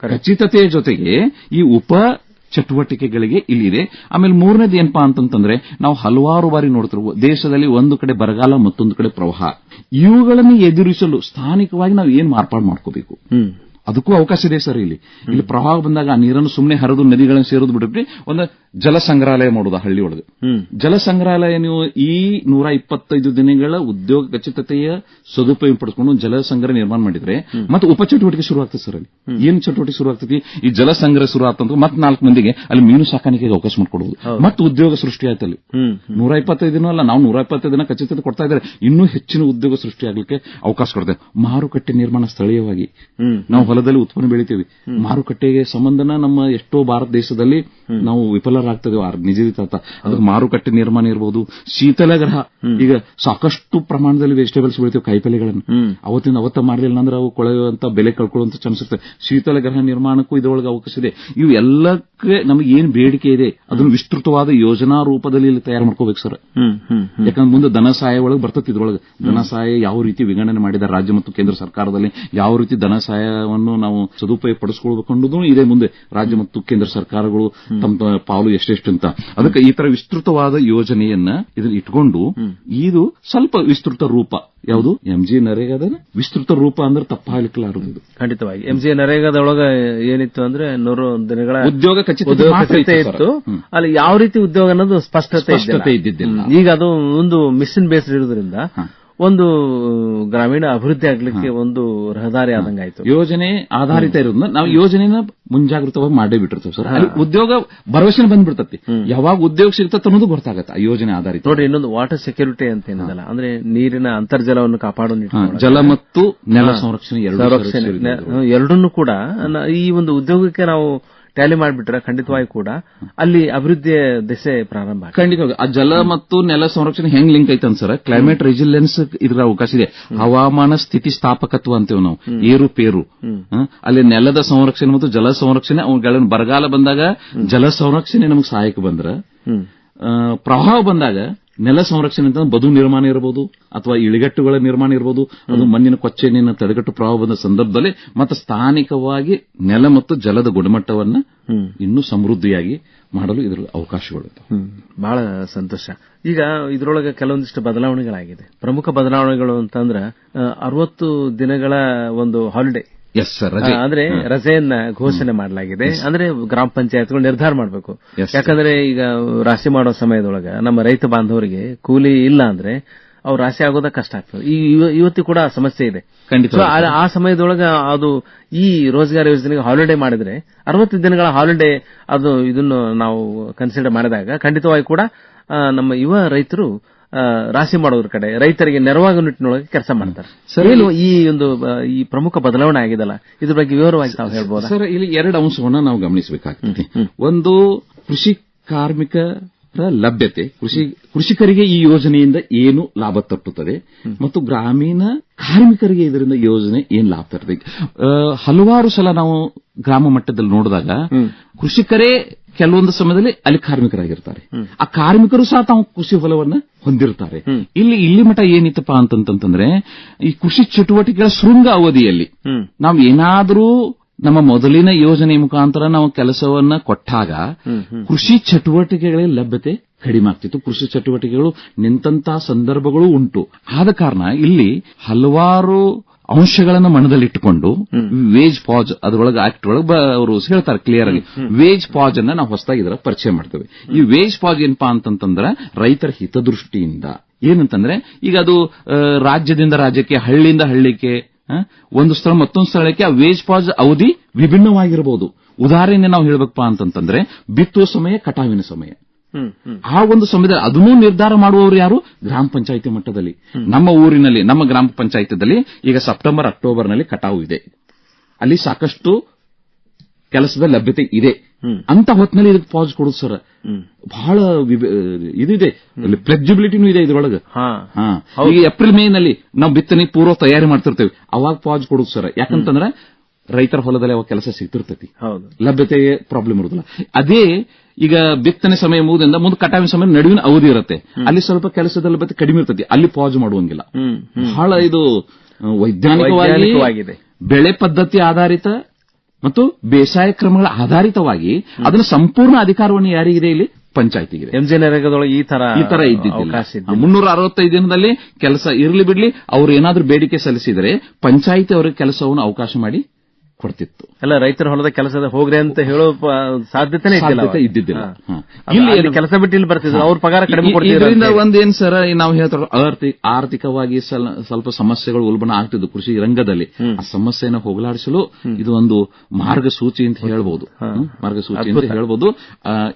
ಖಚಿತತೆಯ ಜೊತೆಗೆ ಈ ಉಪ ಚಟುವಟಿಕೆಗಳಿಗೆ ಇಲ್ಲಿದೆ. ಆಮೇಲೆ 3ನೇದು ಏನಪ್ಪಾ ಅಂತಂದ್ರೆ, ನಾವು ಹಲವಾರು ಬಾರಿ ನೋಡ್ತಿರುವ ದೇಶದಲ್ಲಿ ಒಂದು ಕಡೆ ಬರಗಾಲ, ಮತ್ತೊಂದು ಕಡೆ ಪ್ರವಾಹ. ಇವುಗಳನ್ನು ಎದುರಿಸಲು ಸ್ಥಾನಿಕವಾಗಿ ನಾವು ಏನ್ ಮಾರ್ಪಾಡು ಮಾಡ್ಕೋಬೇಕು, ಅದಕ್ಕೂ ಅವಕಾಶ ಇದೆ ಸರ್. ಇಲ್ಲಿ ಪ್ರವಾಹ ಬಂದಾಗ ಆ ನೀರನ್ನು ಸುಮ್ಮನೆ ಹರಿದು ನದಿಗಳನ್ನು ಸೇರೋದು ಬಿಟ್ಬಿಟ್ಟು ಒಂದು ಜಲ ಸಂಗ್ರಹಾಲಯ ಮಾಡೋದು ಹಳ್ಳಿ ಒಳಗೆ. ಜಲ ಸಂಗ್ರಹಾಲಯ ನೀವು ಈ 125 ದಿನಗಳ ಉದ್ಯೋಗ ಖಚಿತತೆಯ ಸದುಪಯೋಗ ಪಡಿಸಿಕೊಂಡು ಜಲ ಸಂಗ್ರಹ ನಿರ್ಮಾಣ ಮಾಡಿದ್ರೆ ಮತ್ತೆ ಉಪಚಟುವಟಿಕೆ ಶುರು ಆಗ್ತದೆ ಸರ್. ಅಲ್ಲಿ ಏನ್ ಚಟುವಟಿಕೆ ಶುರು ಆಗ್ತದೆ, ಈ ಜಲ ಸಂಗ್ರಹ ಶುರು ಆಗ್ತಂದ್ರೆ ಮತ್ತೆ 4 ಮಂದಿಗೆ ಅಲ್ಲಿ ಮೀನು ಸಾಕಾಣಿಕೆಗೆ ಅವಕಾಶ ಮಾಡಿಕೊಡುವುದು, ಮತ್ತೆ ಉದ್ಯೋಗ ಸೃಷ್ಟಿ ಆಯ್ತು. ಅಲ್ಲಿ 125 ದಿನ ಅಲ್ಲ, ನಾವು 125 ದಿನ ಖಚಿತತೆ ಕೊಡ್ತಾ ಇದ್ದಾರೆ, ಇನ್ನೂ ಹೆಚ್ಚಿನ ಉದ್ಯೋಗ ಸೃಷ್ಟಿಯಾಗಲಿಕ್ಕೆ ಅವಕಾಶ ಕೊಡ್ತೇವೆ. ಮಾರುಕಟ್ಟೆ ನಿರ್ಮಾಣ ಸ್ಥಳೀಯವಾಗಿ ನಾವು ಹೊಲದಲ್ಲಿ ಉತ್ಪನ್ನ ಬೆಳಿತೀವಿ, ಮಾರುಕಟ್ಟೆಗೆ ಸಂಬಂಧನ ನಮ್ಮ ಎಷ್ಟೋ ಭಾರತ ದೇಶದಲ್ಲಿ ನಾವು ವಿಫಲರಾಗ್ತದೆ ನಿಜದಿತ. ಅದಕ್ಕೆ ಮಾರುಕಟ್ಟೆ ನಿರ್ಮಾಣ ಇರಬಹುದು. ಶೀತಲ ಗೃಹ, ಈಗ ಸಾಕಷ್ಟು ಪ್ರಮಾಣದಲ್ಲಿ ವೆಜಿಟೇಬಲ್ಸ್ ಬೆಳಿತೀವಿ, ಕಾಯಿಪಲ್ಯಗಳನ್ನು ಅವತ್ತ ಮಾಡಲಿಲ್ಲ ಅಂದ್ರೆ ಅವು ಕೊಳೆಯುವಂತ ಬೆಲೆ ಕಳ್ಕೊಳ್ಳುವಂತ ಚಾನ್ಸ್ ಇರ್ತದೆ. ಶೀತಲ ಗೃಹ ನಿರ್ಮಾಣಕ್ಕೂ ಇದರೊಳಗೆ ಅವಕಾಶ ಇದೆ. ಇವು ಎಲ್ಲಕ್ಕೆ ನಮಗೆ ಏನ್ ಬೇಡಿಕೆ ಇದೆ ಅದನ್ನು ವಿಸ್ತೃತವಾದ ಯೋಜನಾ ರೂಪದಲ್ಲಿ ಇಲ್ಲಿ ತಯಾರು ಮಾಡ್ಕೋಬೇಕು ಸರ್. ಯಾಕಂದ್ರೆ ಮುಂದೆ ಧನ ಸಹಾಯ ಒಳಗೆ ಬರ್ತದೆ. ಇದ್ರೊಳಗೆ ಧನ ಸಹಾಯ ಯಾವ ರೀತಿ ವಿಂಗಡಣೆ ಮಾಡಿದ್ದಾರೆ ರಾಜ್ಯ ಮತ್ತು ಕೇಂದ್ರ ಸರ್ಕಾರದಲ್ಲಿ, ಯಾವ ರೀತಿ ಧನ ಸಹಾಯವನ್ನು ನಾವು ಸದುಪಯೋಗ ಪಡಿಸಿಕೊಳ್ಬೇಕು ಅನ್ನೋದು ಇದೆ. ಮುಂದೆ ರಾಜ್ಯ ಮತ್ತು ಕೇಂದ್ರ ಸರ್ಕಾರಗಳು ತಮ್ಮ ಪಾಲು ಎಷ್ಟೆಷ್ಟು ಅಂತ, ಅದಕ್ಕೆ ಈ ತರ ವಿಸ್ತೃತವಾದ ಯೋಜನೆಯನ್ನ ಇದನ್ನ ಇಟ್ಕೊಂಡು ಇದು ಸ್ವಲ್ಪ ವಿಸ್ತೃತ ರೂಪ ಯಾವುದು MG ನರೇಗಾದ ವಿಸ್ತೃತ ರೂಪ ಅಂದ್ರೆ ತಪ್ಪಾಗಲಿಕ್ಕಲಾರದು. ಖಂಡಿತವಾಗಿ MG ನರೇಗಾದೊಳಗ ಏನಿತ್ತು ಅಂದ್ರೆ 100 ದಿನಗಳ ಉದ್ಯೋಗ ಖಚಿತತೆ ಇತ್ತು. ಅಲ್ಲಿ ಯಾವ ರೀತಿ ಉದ್ಯೋಗ ಅನ್ನೋದು ಸ್ಪಷ್ಟತೆ ಇದ್ದಿದ್ದಿಲ್ಲ. ಈಗ ಅದು ಒಂದು ಮಿಷನ್ ಬೇಸ್ಡ್ ಇರೋದ್ರಿಂದ ಒಂದು ಗ್ರಾಮೀಣ ಅಭಿವೃದ್ಧಿ ಆಗ್ಲಿಕ್ಕೆ ಒಂದು ರಹದಾರಿ ಆದಂಗಾಯ್ತು. ಯೋಜನೆ ಆಧಾರಿತ ಇರೋದ್ರಿಂದ ನಾವು ಯೋಜನೆನ ಮುಂಜಾಗೃತವಾಗಿ ಮಾಡೇ ಬಿಟ್ಟಿರ್ತೇವೆ ಸರ್. ಅಲ್ಲಿ ಉದ್ಯೋಗ ಭರವಸೆ ಬಂದ್ಬಿಡ್ತತಿ, ಯಾವಾಗ ಉದ್ಯೋಗ ಸಿಗ್ತದೆ ಅನ್ನೋದು ಗೊತ್ತಾಗತ್ತೆ ಆ ಯೋಜನೆ ಆಧಾರಿತ. ನೋಡಿ, ಇನ್ನೊಂದು ವಾಟರ್ ಸೆಕ್ಯೂರಿಟಿ ಅಂತ ಏನದಲ್ಲ, ಅಂದ್ರೆ ನೀರಿನ ಅಂತರ್ಜಲವನ್ನು ಕಾಪಾಡೋ ಜಲ ಮತ್ತು ನೆಲ ಸಂರಕ್ಷಣೆ ಎರಡನ್ನೂ ಕೂಡ ಈ ಒಂದು ಉದ್ಯೋಗಕ್ಕೆ ನಾವು ಟ್ಯಾಲಿ ಮಾಡಿಬಿಟ್ರೆ ಖಂಡಿತವಾಗಿ ಕೂಡ ಅಲ್ಲಿ ಅಭಿವೃದ್ಧಿಯ ದಿಸೆ ಪ್ರಾರಂಭ. ಖಂಡಿತವಾಗಿ ಆ ಜಲ ಮತ್ತು ನೆಲ ಸಂರಕ್ಷಣೆ ಹೆಂಗ್ ಲಿಂಕ್ ಐತೆ ಸರ್, ಕ್ಲೈಮೇಟ್ ರೆಸಿಲಿಯನ್ಸ್ ಇದ್ರ ಅವಕಾಶ ಇದೆ. ಹವಾಮಾನ ಸ್ಥಿತಿ ಸ್ಥಾಪಕತ್ವ ಅಂತೇವೆ ನಾವು, ಏರುಪೇರು. ಅಲ್ಲಿ ನೆಲದ ಸಂರಕ್ಷಣೆ ಮತ್ತು ಜಲ ಸಂರಕ್ಷಣೆ, ಅವುಗಳನ್ನು ಬರಗಾಲ ಬಂದಾಗ ಜಲ ಸಂರಕ್ಷಣೆ ನಮಗೆ ಸಹಾಯಕ ಬಂದ್ರೆ, ಪ್ರವಾಹ ಬಂದಾಗ ನೆಲ ಸಂರಕ್ಷಣೆ ಅಂತ ಬದು ನಿರ್ಮಾಣ ಇರಬಹುದು ಅಥವಾ ಇಳಿಗಟ್ಟುಗಳ ನಿರ್ಮಾಣ ಇರಬಹುದು, ಅದು ಮಣ್ಣಿನ ಕೊಚ್ಚೆಯನ್ನು ತಡೆಗಟ್ಟು ಪ್ರವಾಹ ಬಂದ ಸಂದರ್ಭದಲ್ಲಿ ಮತ್ತು ಸ್ಥಾನಿಕವಾಗಿ ನೆಲ ಮತ್ತು ಜಲದ ಗುಣಮಟ್ಟವನ್ನ ಇನ್ನೂ ಸಮೃದ್ಧಿಯಾಗಿ ಮಾಡಲು ಇದರ ಅವಕಾಶಗಳು. ಬಹಳ ಸಂತೋಷ. ಈಗ ಇದರೊಳಗೆ ಕೆಲವೊಂದಿಷ್ಟು ಬದಲಾವಣೆಗಳಾಗಿದೆ. ಪ್ರಮುಖ ಬದಲಾವಣೆಗಳು ಅಂತಂದ್ರೆ 60 ದಿನಗಳ ಒಂದು ಹಾಲಿಡೇ, ಎಸ್ ಸರ್, ಅಂದ್ರೆ ರಜೆಯನ್ನ ಘೋಷಣೆ ಮಾಡಲಾಗಿದೆ. ಅಂದ್ರೆ ಗ್ರಾಮ ಪಂಚಾಯತ್ಗಳು ನಿರ್ಧಾರ ಮಾಡಬೇಕು. ಯಾಕಂದ್ರೆ ಈಗ ರಾಶಿ ಮಾಡೋ ಸಮಯದೊಳಗ ನಮ್ಮ ರೈತ ಬಾಂಧವರಿಗೆ ಕೂಲಿ ಇಲ್ಲ ಅಂದ್ರೆ ಅವ್ರು ರಾಶಿ ಆಗೋದ ಕಷ್ಟ ಆಗ್ತದೆ. ಇವತ್ತು ಕೂಡ ಸಮಸ್ಯೆ ಇದೆ. ಆ ಸಮಯದೊಳಗ ಅದು ಈ ರೋಜ್ಗಾರ್ ಯೋಜನೆಗೆ ಹಾಲಿಡೇ ಮಾಡಿದ್ರೆ 60 ದಿನಗಳ ಹಾಲಿಡೇ ಅದು ಇದನ್ನು ನಾವು ಕನ್ಸಿಡರ್ ಮಾಡಿದಾಗ ಖಂಡಿತವಾಗಿ ಕೂಡ ನಮ್ಮ ಯುವ ರೈತರು ರಾಶಿ ಮಾಡೋದ್ರ ಕಡೆ ರೈತರಿಗೆ ನೆರವಾಗುವ ನಿಟ್ಟಿನೊಳಗೆ ಕೆಲಸ ಮಾಡ್ತಾರೆ. ಏನು ಈ ಪ್ರಮುಖ ಬದಲಾವಣೆ ಆಗಿದಲ್ಲ, ಇದ್ರ ಬಗ್ಗೆ ವಿವರವಾಗಿ ತಾವು ಹೇಳ್ಬೋದಾ ಸರ್? ಇಲ್ಲಿ 2 ಅಂಶವನ್ನ ನಾವು ಗಮನಿಸಬೇಕಾಗ್ತದೆ. ಒಂದು, ಕೃಷಿ ಕಾರ್ಮಿಕರ ಲಭ್ಯತೆ, ಕೃಷಿಕರಿಗೆ ಈ ಯೋಜನೆಯಿಂದ ಏನು ಲಾಭ ತಟ್ಟುತ್ತದೆ ಮತ್ತು ಗ್ರಾಮೀಣ ಕಾರ್ಮಿಕರಿಗೆ ಇದರಿಂದ ಯೋಜನೆ ಏನ್ ಲಾಭ ತರ್ತದೆ. ಹಲವಾರು ಸಲ ನಾವು ಗ್ರಾಮ ಮಟ್ಟದಲ್ಲಿ ನೋಡಿದಾಗ ಕೃಷಿಕರೇ ಕೆಲವೊಂದು ಸಮಯದಲ್ಲಿ ಅಲ್ಲಿ ಕಾರ್ಮಿಕರಾಗಿರ್ತಾರೆ. ಆ ಕಾರ್ಮಿಕರು ಸಹ ತಾವು ಕೃಷಿ ಫಲವನ್ನ ಹೊಂದಿರ್ತಾರೆ. ಇಲ್ಲಿ ಮಠ ಏನಿತ್ತಪ್ಪ ಅಂತಂತಂದ್ರೆ, ಈ ಕೃಷಿ ಚಟುವಟಿಕೆಗಳ ಶೃಂಗ ಅವಧಿಯಲ್ಲಿ ನಾವು ಏನಾದರೂ ನಮ್ಮ ಮೊದಲಿನ ಯೋಜನೆ ಮುಖಾಂತರ ನಾವು ಕೆಲಸವನ್ನ ಕೊಟ್ಟಾಗ ಕೃಷಿ ಚಟುವಟಿಕೆಗಳ ಲಭ್ಯತೆ ಕಡಿಮೆ ಆಗ್ತಿತ್ತು. ಕೃಷಿ ಚಟುವಟಿಕೆಗಳು ನಿಂತಹ ಸಂದರ್ಭಗಳು ಉಂಟು. ಆದ ಕಾರಣ ಇಲ್ಲಿ ಹಲವಾರು ಅಂಶಗಳನ್ನು ಮನದಲ್ಲಿಟ್ಟುಕೊಂಡು ವೇಜ್ ಪಾಜ್ ಅದರೊಳಗೆ ಆಕ್ಟ್ ಒಳಗೆ ಅವರು ಹೇಳ್ತಾರೆ ಕ್ಲಿಯರ್ ಆಗಿ, ವೇಜ್ ಪಾಜ್ ಅನ್ನ ನಾವು ಹೊಸದಾಗಿ ಇದರ ಪರಿಚಯ ಮಾಡ್ತೇವೆ. ಈ ವೇಜ್ ಪಾಜ್ ಏನಪ್ಪಾ ಅಂತಂತಂದ್ರೆ ರೈತರ ಹಿತದೃಷ್ಟಿಯಿಂದ ಏನಂತಂದ್ರೆ, ಈಗ ಅದು ರಾಜ್ಯದಿಂದ ರಾಜ್ಯಕ್ಕೆ, ಹಳ್ಳಿಯಿಂದ ಹಳ್ಳಿಗೆ, ಒಂದು ಸ್ಥಳ ಮತ್ತೊಂದು ಸ್ಥಳಕ್ಕೆ ಆ ವೇಜ್ ಪಾಜ್ ಅವಧಿ ವಿಭಿನ್ನವಾಗಿರಬಹುದು. ಉದಾಹರಣೆ ನಾವು ಹೇಳ್ಬೇಕಪ್ಪ ಅಂತಂತಂದ್ರೆ, ಬಿತ್ತುವ ಸಮಯ, ಕಟಾವಿನ ಸಮಯ, ಆ ಒಂದು ಸಮಯದಲ್ಲಿ ಅದನ್ನೂ ನಿರ್ಧಾರ ಮಾಡುವವರು ಯಾರು? ಗ್ರಾಮ ಪಂಚಾಯಿತಿ ಮಟ್ಟದಲ್ಲಿ. ನಮ್ಮ ಊರಿನಲ್ಲಿ, ನಮ್ಮ ಗ್ರಾಮ ಪಂಚಾಯಿತಿಯಲ್ಲಿ ಈಗ ಸೆಪ್ಟೆಂಬರ್ ಅಕ್ಟೋಬರ್ನಲ್ಲಿ ಕಟಾವು ಇದೆ, ಅಲ್ಲಿ ಸಾಕಷ್ಟು ಕೆಲಸದ ಲಭ್ಯತೆ ಇದೆ ಅಂತ ಹೊತ್ತಿನಲ್ಲಿ ಇದಕ್ಕೆ ಪಾಸ್ ಕೊಡುದು ಸರ್. ಬಹಳ ಇದಿದೆ, ಫ್ಲೆಕ್ಸಿಬಿಲಿಟಿನೂ ಇದೆ ಇದರೊಳಗೆ. ಈಗ ಏಪ್ರಿಲ್ ಮೇನಲ್ಲಿ ನಾವು ಬಿತ್ತನೆ ಪೂರ್ವ ತಯಾರಿ ಮಾಡ್ತಿರ್ತೇವೆ, ಅವಾಗ ಪಾಸ್ ಕೊಡುದು ಸರ್. ಯಾಕಂತಂದ್ರೆ ರೈತರ ಹೊಲದಲ್ಲಿ ಅವಾಗ ಕೆಲಸ ಸಿಗ್ತಿರ್ತೈತಿ, ಲಭ್ಯತೆಗೆ ಪ್ರಾಬ್ಲಮ್ ಇರುದಿಲ್ಲ. ಅದೇ ಈಗ ಬಿತ್ತನೆ ಸಮಯ ಮುಗಿದಿಂದ ಮುಂದೆ ಕಟಾವಿನ ಸಮಯ ನಡುವಿನ ಅವಧಿ ಇರುತ್ತೆ, ಅಲ್ಲಿ ಸ್ವಲ್ಪ ಕೆಲಸದ ಲಭ್ಯತೆ ಕಡಿಮೆ ಇರ್ತೈತಿ, ಅಲ್ಲಿ ಪಾಸ್ ಮಾಡುವಂಗಿಲ್ಲ. ಬಹಳ ಇದು ವೈಜ್ಞಾನಿಕವಾಗಿದೆ. ಬೆಳೆ ಪದ್ಧತಿ ಆಧಾರಿತ ಮತ್ತು ಬೇಸಾಯ ಕ್ರಮಗಳ ಆಧಾರಿತವಾಗಿ ಅದನ್ನ ಸಂಪೂರ್ಣ ಅಧಿಕಾರವನ್ನು ಯಾರಿಗಿದೆ? ಇಲ್ಲಿ ಪಂಚಾಯಿತಿಗಿದೆ. ಎಂಜಿನಿಯರಿಂಗ್ದೊಳಗೆ ಈ ತರ ಇದ್ದಿದ್ದಿಲ್ಲ. 365 ದಿನದಲ್ಲಿ ಕೆಲಸ ಇರಲಿ ಬಿಡ್ಲಿ, ಅವರು ಏನಾದ್ರೂ ಬೇಡಿಕೆ ಸಲ್ಲಿಸಿದರೆ ಪಂಚಾಯಿತಿ ಅವರಿಗೆ ಕೆಲಸವನ್ನು ಅವಕಾಶ ಮಾಡಿ ಕೊಡ್ತಿತ್ತು. ಎಲ್ಲ ರೈತರ ಹೊಲದ ಕೆಲಸದ ಹೋಗ್ರಿ ಅಂತ ಹೇಳೋ ಸಾಧ್ಯತೆ ಇದ್ದಿದ್ದಿಲ್ಲ. ಇಲ್ಲಿ ಕೆಲಸ ಬಿಟ್ಟು ಇಲ್ಲಿ ಬರ್ತಿದ್ರು, ಅವ್ರ ಪಗಾರ ಕಡಿಮೆ ಕೊಡ್ತಿದ್ರಿಂದ ಒಂದೇನ್ ಸರ್, ನಾವು ಹೇಳ್ತಾರೆ ಆರ್ಥಿಕವಾಗಿ ಸ್ವಲ್ಪ ಸಮಸ್ಯೆಗಳು ಉಲ್ಬಣ ಆಗ್ತಿದ್ದು ಕೃಷಿ ರಂಗದಲ್ಲಿ. ಆ ಸಮಸ್ಯೆನ ಹೋಗಲಾಡಿಸಲು ಇದು ಒಂದು ಮಾರ್ಗಸೂಚಿ ಅಂತ ಹೇಳ್ಬೋದು.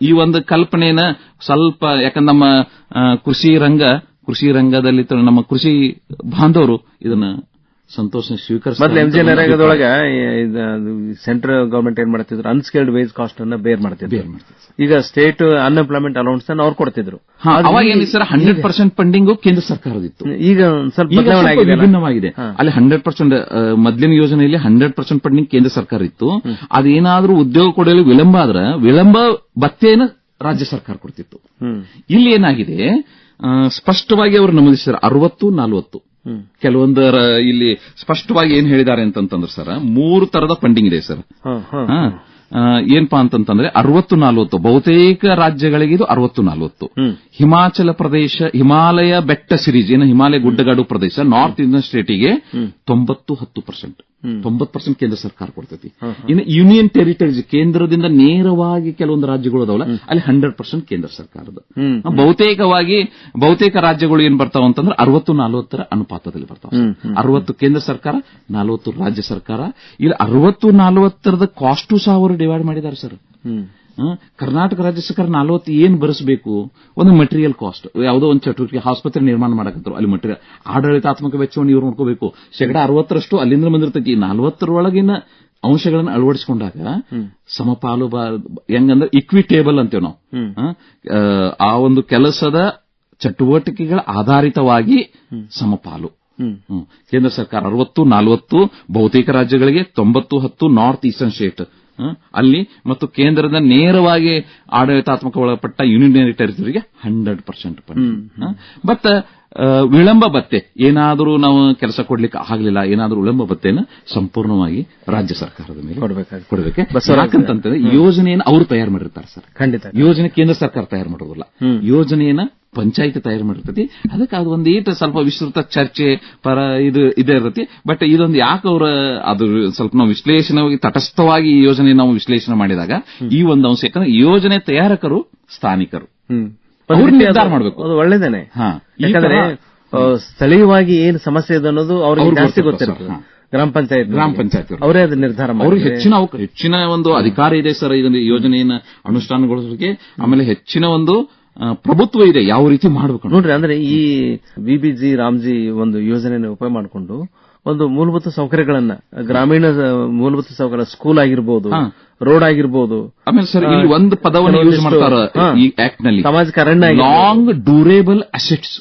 ಈ ಒಂದು ಕಲ್ಪನೆನ ಸ್ವಲ್ಪ, ಯಾಕಂದ್ರೆ ನಮ್ಮ ಕೃಷಿ ರಂಗದಲ್ಲಿ ನಮ್ಮ ಕೃಷಿ ಬಾಂಧವರು ಇದನ್ನ ಸಂತೋಷ ಸ್ವೀಕರಿಸ. ಮೊದಲು ಎಂಜಿನಿಯರಿಂಗ್ದೊಳಗ ಸೆಂಟ್ರಲ್ ಗವರ್ಮೆಂಟ್ ಏನ್ ಮಾಡ್ತಿದ್ರು, ಅನ್ಸ್ಕಿಲ್ಡ್ ವೇಜ್ ಕಾಸ್ಟ್ ಅನ್ನ ಬೇರ್ ಮಾಡ್ತಿದ್ರು. ಈಗ ಸ್ಟೇಟ್ ಅನ್ಎಂಪ್ಲಾಯ್ಮೆಂಟ್ ಅಲೌನ್ಸ್ ಅನ್ನು ಅವ್ರು ಕೊಡ್ತಿದ್ರು. ಅವಾಗ ಏನಿದೆ ಸರ್, 100% ಫಂಡಿಂಗ್ ಕೇಂದ್ರ ಸರ್ಕಾರದಿತ್ತು. ಈಗ ಸ್ವಲ್ಪ ವಿಭಿನ್ನವಾಗಿದೆ. ಅಲ್ಲಿ 100% ಮೊದಲಿನ ಯೋಜನೆಯಲ್ಲಿ 100% ಫಂಡಿಂಗ್ ಕೇಂದ್ರ ಸರ್ಕಾರ ಇತ್ತು. ಅದೇನಾದ್ರೂ ಉದ್ಯೋಗ ಕೊಡಲು ವಿಳಂಬ ಆದ್ರೆ ವಿಳಂಬ ಭತ್ಯೆಯನ್ನು ರಾಜ್ಯ ಸರ್ಕಾರ ಕೊಡ್ತಿತ್ತು. ಇಲ್ಲಿ ಏನಾಗಿದೆ, ಸ್ಪಷ್ಟವಾಗಿ ಅವರು ನಮೂದಿಸಿದ್ದಾರೆ 60-40. ಕೆಲವೊಂದರ ಇಲ್ಲಿ ಸ್ಪಷ್ಟವಾಗಿ ಏನ್ ಹೇಳಿದ್ದಾರೆ ಅಂತಂದ್ರೆ ಸರ್, 3 ತರದ ಫಂಡಿಂಗ್ ಇದೆ ಸರ್. ಏನಪ್ಪಾ ಅಂತಂದ್ರೆ 60-40 ಬಹುತೇಕ ರಾಜ್ಯಗಳಿಗೆ ಇದು 60-40. ಹಿಮಾಚಲ ಪ್ರದೇಶ, ಹಿಮಾಲಯ ಬೆಟ್ಟ ಸಿರೀಸ್ ಏನು ಹಿಮಾಲಯ ಗುಡ್ಡಗಾಡು ಪ್ರದೇಶ, ನಾರ್ತ್ ಇಂಡಿಯನ್ ಸ್ಟೇಟಿಗೆ 90% 90% ಕೇಂದ್ರ ಸರ್ಕಾರ ಕೊಡ್ತೈತಿ. ಇನ್ನು ಯೂನಿಯನ್ ಟೆರಿಟರೀಸ್ ಕೇಂದ್ರದಿಂದ ನೇರವಾಗಿ ಕೆಲವೊಂದು ರಾಜ್ಯಗಳು ಅದಾವಲ್ಲ, ಅಲ್ಲಿ 100% ಕೇಂದ್ರ ಸರ್ಕಾರದ. ಬಹುತೇಕ ರಾಜ್ಯಗಳು ಏನ್ ಬರ್ತಾವ ಅಂತಂದ್ರೆ 60-40 ಅನುಪಾತದಲ್ಲಿ ಬರ್ತಾವ. 60 ಕೇಂದ್ರ ಸರ್ಕಾರ, 40 ರಾಜ್ಯ ಸರ್ಕಾರ. ಇಲ್ಲಿ 60-40 ಕಾಸ್ಟು ಸಹ ಅವರು ಡಿವೈಡ್ ಮಾಡಿದ್ದಾರೆ ಸರ್. ಕರ್ನಾಟಕ ರಾಜ್ಯ ಸರ್ಕಾರ 40 ಏನ್ ಭರಿಸಬೇಕು? ಒಂದು ಮಟೀರಿಯಲ್ ಕಾಸ್ಟ್, ಯಾವುದೋ ಒಂದು ಚಟುವಟಿಕೆ, ಆಸ್ಪತ್ರೆ ನಿರ್ಮಾಣ ಮಾಡಕತ್ತರು, ಅಲ್ಲಿ ಮಟೀರಿಯಲ್ ಆಡಳಿತಾತ್ಮಕ ವೆಚ್ಚವನ್ನು ಇವ್ರು ನೋಡ್ಕೋಬೇಕು. 60% ಅಲ್ಲಿಂದ ಬಂದಿರ್ತೈತಿ. 40 ಅಂಶಗಳನ್ನು ಅಳವಡಿಸಿಕೊಂಡಾಗ ಸಮಪಾಲು, ಹೆಂಗಂದ್ರೆ ಇಕ್ವಿಟೇಬಲ್ ಅಂತೇವ್ ನಾವು. ಆ ಒಂದು ಕೆಲಸದ ಚಟುವಟಿಕೆಗಳ ಆಧಾರಿತವಾಗಿ ಸಮಪಾಲು. ಕೇಂದ್ರ ಸರ್ಕಾರ 60-40, ಬಹುತೇಕ ರಾಜ್ಯಗಳಿಗೆ 90-10 ನಾರ್ತ್ ಈಸ್ಟರ್ನ್ ಸ್ಟೇಟ್ ಅಲ್ಲಿ ಮತ್ತು ಕೇಂದ್ರದ ನೇರವಾಗಿ ಆಡಳಿತಾತ್ಮಕ ಒಳಪಟ್ಟ ಯೂನಿಯನ್ ಟೆರಿಟರಿಗೆ 100% ಬಟ್ ವಿಳಂಬ ಭತ್ಯೆ ಏನಾದರೂ ನಾವು ಕೆಲಸ ಕೊಡ್ಲಿಕ್ಕೆ ಆಗಲಿಲ್ಲ, ಏನಾದರೂ ವಿಳಂಬ ಭತ್ಯೆಯನ್ನು ಸಂಪೂರ್ಣವಾಗಿ ರಾಜ್ಯ ಸರ್ಕಾರದ ಮೇಲೆ ಕೊಡಬೇಕು. ಯಾಕಂತಂದ್ರೆ ಯೋಜನೆಯನ್ನು ಅವರು ತಯಾರು ಮಾಡಿರ್ತಾರೆ ಸರ್. ಖಂಡಿತ ಯೋಜನೆ ಕೇಂದ್ರ ಸರ್ಕಾರ ತಯಾರು ಮಾಡೋದಿಲ್ಲ, ಯೋಜನೆಯನ್ನ ಪಂಚಾಯತ್ ತಯಾರು ಮಾಡಿರ್ತತಿ. ಅದಕ್ಕೆ ಅದು ಒಂದು ಸ್ವಲ್ಪ ವಿಸ್ತೃತ ಚರ್ಚೆ ಪರ ಇದೇ ಇರ್ತತಿ. ಬಟ್ ಇದೊಂದು ಯಾಕೆ ಅವರ ಅದು ಸ್ವಲ್ಪ ನಾವು ವಿಶ್ಲೇಷಣೆಯಾಗಿ ತಟಸ್ಥವಾಗಿ ಈ ಯೋಜನೆ ನಾವು ವಿಶ್ಲೇಷಣೆ ಮಾಡಿದಾಗ ಈ ಒಂದು ಅಂಶ, ಯಾಕಂದ್ರೆ ಯೋಜನೆ ತಯಾರಕರು ಸ್ಥಾನಿಕರು ಅವ್ರು ನಿರ್ಧಾರ ಮಾಡಬೇಕು. ಅದು ಒಳ್ಳೇದೇನೆ. ಯಾಕಂದ್ರೆ ಸ್ಥಳೀಯವಾಗಿ ಏನು ಸಮಸ್ಯೆ ಇದೆ ಅನ್ನೋದು ಅವ್ರಿಗೆ ಜಾಸ್ತಿ ಗೊತ್ತಿರ್ತದೆ. ಗ್ರಾಮ ಪಂಚಾಯತ್ ಅವರೇ ಅದು ನಿರ್ಧಾರ ಅವ್ರಿಗೆ ಹೆಚ್ಚಿನ ಒಂದು ಅಧಿಕಾರ ಇದೆ ಸರ್ ಇದನ್ನು ಯೋಜನೆಯನ್ನು ಅನುಷ್ಠಾನಗೊಳಿಸಲಿಕ್ಕೆ. ಆಮೇಲೆ ಹೆಚ್ಚಿನ ಒಂದು ಪ್ರಭುತ್ವ ಇದೆ ಯಾವ ರೀತಿ ಮಾಡಬೇಕು ನೋಡ್ರಿ. ಅಂದ್ರೆ ಈ ವಿಬಿಜಿ ರಾಮ್ಜಿ ಒಂದು ಯೋಜನೆಯನ್ನು ಉಪಯೋಗ ಮಾಡಿಕೊಂಡು ಒಂದು ಮೂಲಭೂತ ಸೌಕರ್ಯಗಳನ್ನ, ಗ್ರಾಮೀಣ ಮೂಲಭೂತ ಸೌಕರ್ಯ, ಸ್ಕೂಲ್ ಆಗಿರ್ಬೋದು, ರೋಡ್ ಆಗಿರ್ಬೋದು. ಆಮೇಲೆ ಸರ್ ಇಲ್ಲಿ ಒಂದು ಪದವನ್ನು ಯೂಸ್ ಮಾಡ್ತಾರೆ ಈ ಆಕ್ಟ್ ನಲ್ಲಿ, ಸಾಮಾಜಿಕ ಅರಣ್ಯ, ಲಾಂಗ್ ಡ್ಯೂರೇಬಲ್ ಅಸೆಟ್ಸ್.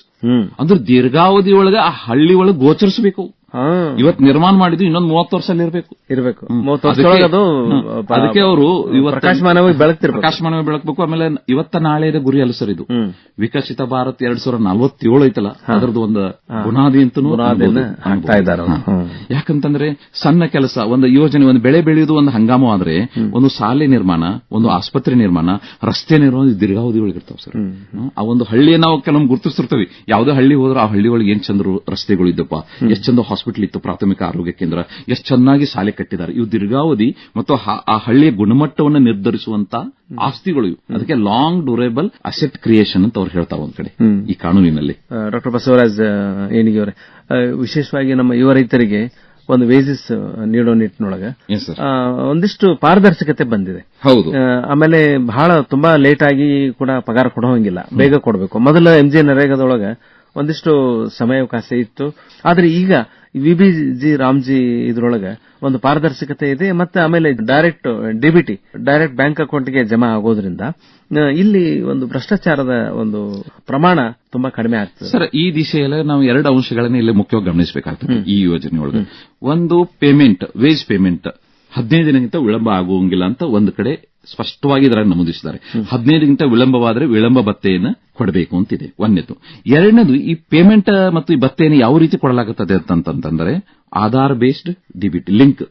ಅಂದ್ರೆ ದೀರ್ಘಾವಧಿ ಒಳಗೆ ಆ ಹಳ್ಳಿ ಒಳಗೆ ಗೋಚರಿಸಬೇಕು. ಇವತ್ತು ನಿರ್ಮಾಣ ಮಾಡಿದ್ವಿ, ಇನ್ನೊಂದು 30 ವರ್ಷ ಇರಬೇಕು. 30 ವರ್ಷದೊಳಗೆ ಅದು ಅದಕ್ಕೆ ಅವರು ಪ್ರಕಾಶಮಾನವಾಗಿ ಬೆಳಕಬೇಕು. ಆಮೇಲೆ ಇವತ್ತ ನಾಳೆಯ ಗುರಿ ಅಲ್ಲ ಸರ್ ಇದು. ವಿಕಸಿತ ಭಾರತ್ 2047 ಐತಲ್ಲ, ಅದರದ್ದು ಒಂದು ಬುನಾದಿ ಅಂತನೂ ಆಗ್ತಾ ಇದ್ದಾರೆ. ಯಾಕಂತಂದ್ರೆ ಸಣ್ಣ ಕೆಲಸ, ಒಂದು ಯೋಜನೆ, ಒಂದು ಬೆಳೆ ಬೆಳೆಯುವುದು ಒಂದು ಹಂಗಾಮ ಆದ್ರೆ ಒಂದು ಶಾಲೆ ನಿರ್ಮಾಣ, ಒಂದು ಆಸ್ಪತ್ರೆ ನಿರ್ಮಾಣ, ರಸ್ತೆ ನಿರ್ಮಾಣ ದೀರ್ಘಾವಧಿ ಒಳಗಿರ್ತಾವ ಸರ್. ಆ ಒಂದು ಹಳ್ಳಿಯ ನಾವು ಕೆಲವೊಂದು ಗುರುತಿಸ್ತಿರ್ತೇವೆ. ಯಾವುದೇ ಹಳ್ಳಿ ಹೋದ್ರೆ ಆ ಹಳ್ಳಿ ಒಳಗೆ ಏನ್ ಚಂದ್ರ ರಸ್ತೆಗಳು ಇದ್ದಪ್ಪ, ಎಷ್ಟು ಚಂದ ಹಾಸ್ಪಿಟಲ್ ಇತ್ತು, ಪ್ರಾಥಮಿಕ ಆರೋಗ್ಯ ಕೇಂದ್ರ, ಎಷ್ಟು ಚೆನ್ನಾಗಿ ಶಾಲೆ ಕಟ್ಟಿದ್ದಾರೆ. ಇವು ದೀರ್ಘಾವಧಿ ಮತ್ತು ಆ ಹಳ್ಳಿಯ ಗುಣಮಟ್ಟವನ್ನು ನಿರ್ಧರಿಸುವಂತ ಆಸ್ತಿಗಳು ಇವು. ಅದಕ್ಕೆ ಲಾಂಗ್ ಡ್ಯೂರೇಬಲ್ ಅಸೆಟ್ ಕ್ರಿಯೇಷನ್ ಅಂತ ಅವ್ರು ಹೇಳ್ತಾವ ಒಂದ್ ಕಡೆ ಈ ಕಾನೂನಿನಲ್ಲಿ. ಡಾಕ್ಟರ್ ಬಸವರಾಜ್ ಏಣಿಗೆ ಅವರೇ, ವಿಶೇಷವಾಗಿ ನಮ್ಮ ಯುವ ರೈತರಿಗೆ ಒಂದು ವೇಜಸ್ ನೀಡೋ ನಿಟ್ಟಿನೊಳಗೆ ಒಂದಿಷ್ಟು ಪಾರದರ್ಶಕತೆ ಬಂದಿದೆ. ಹೌದು. ಆಮೇಲೆ ಬಹಳ ತುಂಬಾ ಲೇಟ್ ಆಗಿ ಕೂಡ ಪಗಾರ ಕೊಡೋ ಹಂಗಿಲ್ಲ, ಬೇಗ ಕೊಡಬೇಕು. ಮೊದಲ MJ ನರೇಗಾದೊಳಗೆ ಒಂದಿಷ್ಟು ಸಮಯಾವಕಾಶ ಇತ್ತು. ಆದ್ರೆ ಈಗ ವಿಬಿಜಿ ರಾಮ್ಜಿ ಇದ್ರೊಳಗೆ ಒಂದು ಪಾರದರ್ಶಕತೆ ಇದೆ. ಮತ್ತೆ ಆಮೇಲೆ ಡೈರೆಕ್ಟ್ ಡಿಬಿಟಿ, ಡೈರೆಕ್ಟ್ ಬ್ಯಾಂಕ್ ಅಕೌಂಟ್ಗೆ ಜಮಾ ಆಗೋದ್ರಿಂದ ಇಲ್ಲಿ ಒಂದು ಭ್ರಷ್ಟಾಚಾರದ ಒಂದು ಪ್ರಮಾಣ ತುಂಬಾ ಕಡಿಮೆ ಆಗ್ತದೆ. ಸರ್, ಈ ದಿಶೆಯಲ್ಲಿ ನಾವು 2 ಅಂಶಗಳನ್ನ ಇಲ್ಲಿ ಮುಖ್ಯವಾಗಿ ಗಮನಿಸಬೇಕಾಗ್ತದೆ ಈ ಯೋಜನೆಯೊಳಗೆ. ಒಂದು ಪೇಮೆಂಟ್, ವೇಜ್ ಪೇಮೆಂಟ್ 15 ದಿನಕ್ಕಿಂತ ವಿಳಂಬ ಆಗುವಂಗಿಲ್ಲ ಅಂತ ಒಂದು ಕಡೆ ಸ್ಪಷ್ಟವಾಗಿ ಇದರ ನಮೂದಿಸಿದ್ದಾರೆ. 15 ದಿನಕ್ಕಿಂತ ವಿಳಂಬವಾದರೆ ವಿಳಂಬ ಭತ್ಯೆಯನ್ನು ಕೊಡಬೇಕು ಅಂತಿದೆ. ಒಂದನೇದು. ಎರಡನೇದು, ಈ ಪೇಮೆಂಟ್ ಮತ್ತು ಈ ಭತ್ಯೆಯನ್ನು ಯಾವ ರೀತಿ ಕೊಡಲಾಗುತ್ತದೆ ಅಂತಂತಂದ್ರೆ ಆಧಾರ್ ಬೇಸ್ಡ್ ಡಿಬಿಟಿ ಲಿಂಕ್.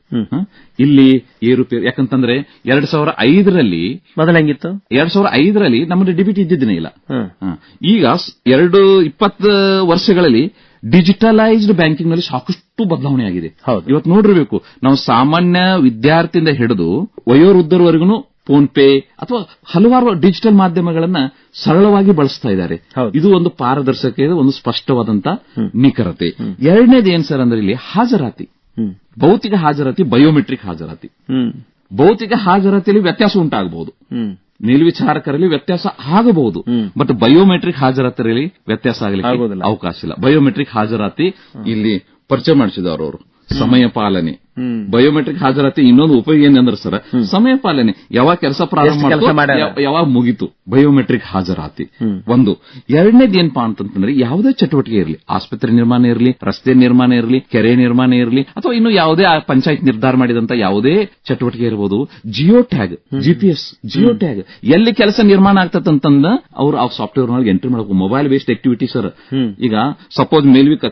ಇಲ್ಲಿ ಏರುಪೇರು, ಯಾಕಂತಂದ್ರೆ 2005ರಲ್ಲಿ ಮೊದಲ ಹೆಂಗಿತ್ತು, 2005ರಲ್ಲಿ ನಮ್ಮಲ್ಲಿ ಡಿಬಿಟಿ ಇದ್ದಿದ್ದೇನೆ ಇಲ್ಲ. ಈಗ 20 ವರ್ಷಗಳಲ್ಲಿ ಡಿಜಿಟಲೈಸ್ಡ್ ಬ್ಯಾಂಕಿಂಗ್ ನಲ್ಲಿ ಸಾಕಷ್ಟು ಬದಲಾವಣೆ ಆಗಿದೆ. ಇವತ್ತು ನೋಡಿರಬೇಕು, ನಾವು ಸಾಮಾನ್ಯ ವಿದ್ಯಾರ್ಥಿಯಿಂದ ಹಿಡಿದು ವಯೋವೃದ್ಧರವರೆಗೂ ಫೋನ್ ಪೇ ಅಥವಾ ಹಲವಾರು ಡಿಜಿಟಲ್ ಮಾಧ್ಯಮಗಳನ್ನ ಸರಳವಾಗಿ ಬಳಸ್ತಾ ಇದ್ದಾರೆ. ಇದು ಒಂದು ಪಾರದರ್ಶಕತೆ, ಒಂದು ಸ್ಪಷ್ಟವಾದಂತ ನಿಖರತೆ. ಎರಡನೇದು ಏನ್ ಸರ್ ಅಂದ್ರೆ ಇಲ್ಲಿ ಹಾಜರಾತಿ, ಭೌತಿಕ ಹಾಜರಾತಿ, ಬಯೋಮೆಟ್ರಿಕ್ ಹಾಜರಾತಿ. ಭೌತಿಕ ಹಾಜರಾತಿಯಲ್ಲಿ ವ್ಯತ್ಯಾಸ ಉಂಟಾಗಬಹುದು, ಮೇಲ್ವಿಚಾರಕರಲ್ಲಿ ವ್ಯತ್ಯಾಸ ಆಗಬಹುದು, ಬಟ್ ಬಯೋಮೆಟ್ರಿಕ್ ಹಾಜರಾತಿಯಲ್ಲಿ ವ್ಯತ್ಯಾಸ ಆಗಲಿಕ್ಕೆ ಅವಕಾಶ ಇಲ್ಲ. ಬಯೋಮೆಟ್ರಿಕ್ ಹಾಜರಾತಿ ಇಲ್ಲಿ ಪರಿಚಯ ಮಾಡಿಸಿದವರು ಅವರು. ಸಮಯ ಪಾಲನೆ, ಬಯೋಮೆಟ್ರಿಕ್ ಹಾಜರಾತಿ ಇನ್ನೊಂದು ಉಪಯೋಗ ಏನಂದ್ರೆ ಸರ್, ಸಮಯ ಪಾಲನೆ. ಯಾವಾಗ ಕೆಲಸ ಪ್ರಾರಂಭ ಯಾವಾಗ ಮುಗಿತು, ಬಯೋಮೆಟ್ರಿಕ್ ಹಾಜರಾತಿ ಒಂದು. ಎರಡನೇದು ಏನಪ್ಪಾ ಅಂತಂದ್ರೆ ಯಾವುದೇ ಚಟುವಟಿಕೆ ಇರಲಿ, ಆಸ್ಪತ್ರೆ ನಿರ್ಮಾಣ ಇರಲಿ, ರಸ್ತೆ ನಿರ್ಮಾಣ ಇರಲಿ, ಕೆರೆ ನಿರ್ಮಾಣ ಇರಲಿ, ಅಥವಾ ಇನ್ನು ಯಾವುದೇ ಪಂಚಾಯತ್ ನಿರ್ಧಾರ ಮಾಡಿದಂತ ಯಾವುದೇ ಚಟುವಟಿಕೆ ಇರಬಹುದು, geo tag, GPS geo tag ಎಲ್ಲಿ ಕೆಲಸ ನಿರ್ಮಾಣ ಆಗ್ತದಂತಂದ ಅವರು ಆ ಸಾಫ್ಟ್ವೇರ್ ನೊಳಗೆ ಎಂಟ್ರಿ ಮಾಡಬೇಕು. Mobile based activity sir. ಈಗ ಸಪೋಸ್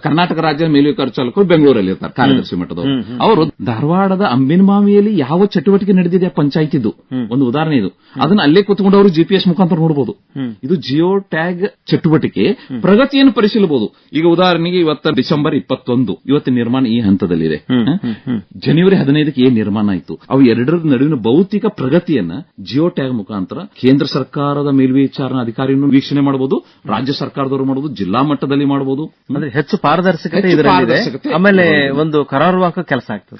ಕರ್ನಾಟಕ ರಾಜ್ಯದ ಮೇಲ್ವಿಚಾರಕ ಚಾಲಕರು ಬೆಂಗಳೂರಲ್ಲಿ ಇರ್ತಾರೆ, ಕಾರ್ಯದರ್ಶಿ ಮಟ್ಟದವರು. ಅವರು ಧಾರವಾಡದ ಅಂಬಿನಮಾವಿಯಲ್ಲಿ ಯಾವ ಚಟುವಟಿಕೆ ನಡೆದಿದೆ ಪಂಚಾಯತ್ ಇದು ಒಂದು ಉದಾಹರಣೆ. ಇದು ಅದನ್ನ ಅಲ್ಲೇ ಕೂತ್ಕೊಂಡು ಅವರು GPS ಮುಖಾಂತರ ನೋಡಬಹುದು. ಇದು ಜಿಯೋ ಟ್ಯಾಗ್ ಚಟುವಟಿಕೆ ಪ್ರಗತಿಯನ್ನು ಪರಿಶೀಲಬಹುದು. ಈಗ ಉದಾಹರಣೆಗೆ ಇವತ್ತು ಡಿಸೆಂಬರ್ 21, ಇವತ್ತು ನಿರ್ಮಾಣ ಈ ಹಂತದಲ್ಲಿದೆ. ಜನವರಿ 15ಕ್ಕೆ ಏನ್ ನಿರ್ಮಾಣ ಆಯಿತು, ಅವು ಎರಡರ ನಡುವಿನ ಭೌತಿಕ ಪ್ರಗತಿಯನ್ನ ಜಿಯೋ ಟ್ಯಾಗ್ ಮುಖಾಂತರ ಕೇಂದ್ರ ಸರ್ಕಾರದ ಮೇಲ್ವಿಚಾರಣಾ ಅಧಿಕಾರಿಯನ್ನು ವೀಕ್ಷಣೆ ಮಾಡಬಹುದು, ರಾಜ್ಯ ಸರ್ಕಾರದವರು ಮಾಡಬಹುದು, ಜಿಲ್ಲಾ ಮಟ್ಟದಲ್ಲಿ ಮಾಡಬಹುದು. ಅಂದ್ರೆ ಹೆಚ್ಚು ಪಾರದರ್ಶಕತೆ ಇದರಲ್ಲಿದೆ. ಆಮೇಲೆ ಒಂದು ಕರಾರುವಾಕ ಕೆಲಸ ಆಗ್ತದೆ.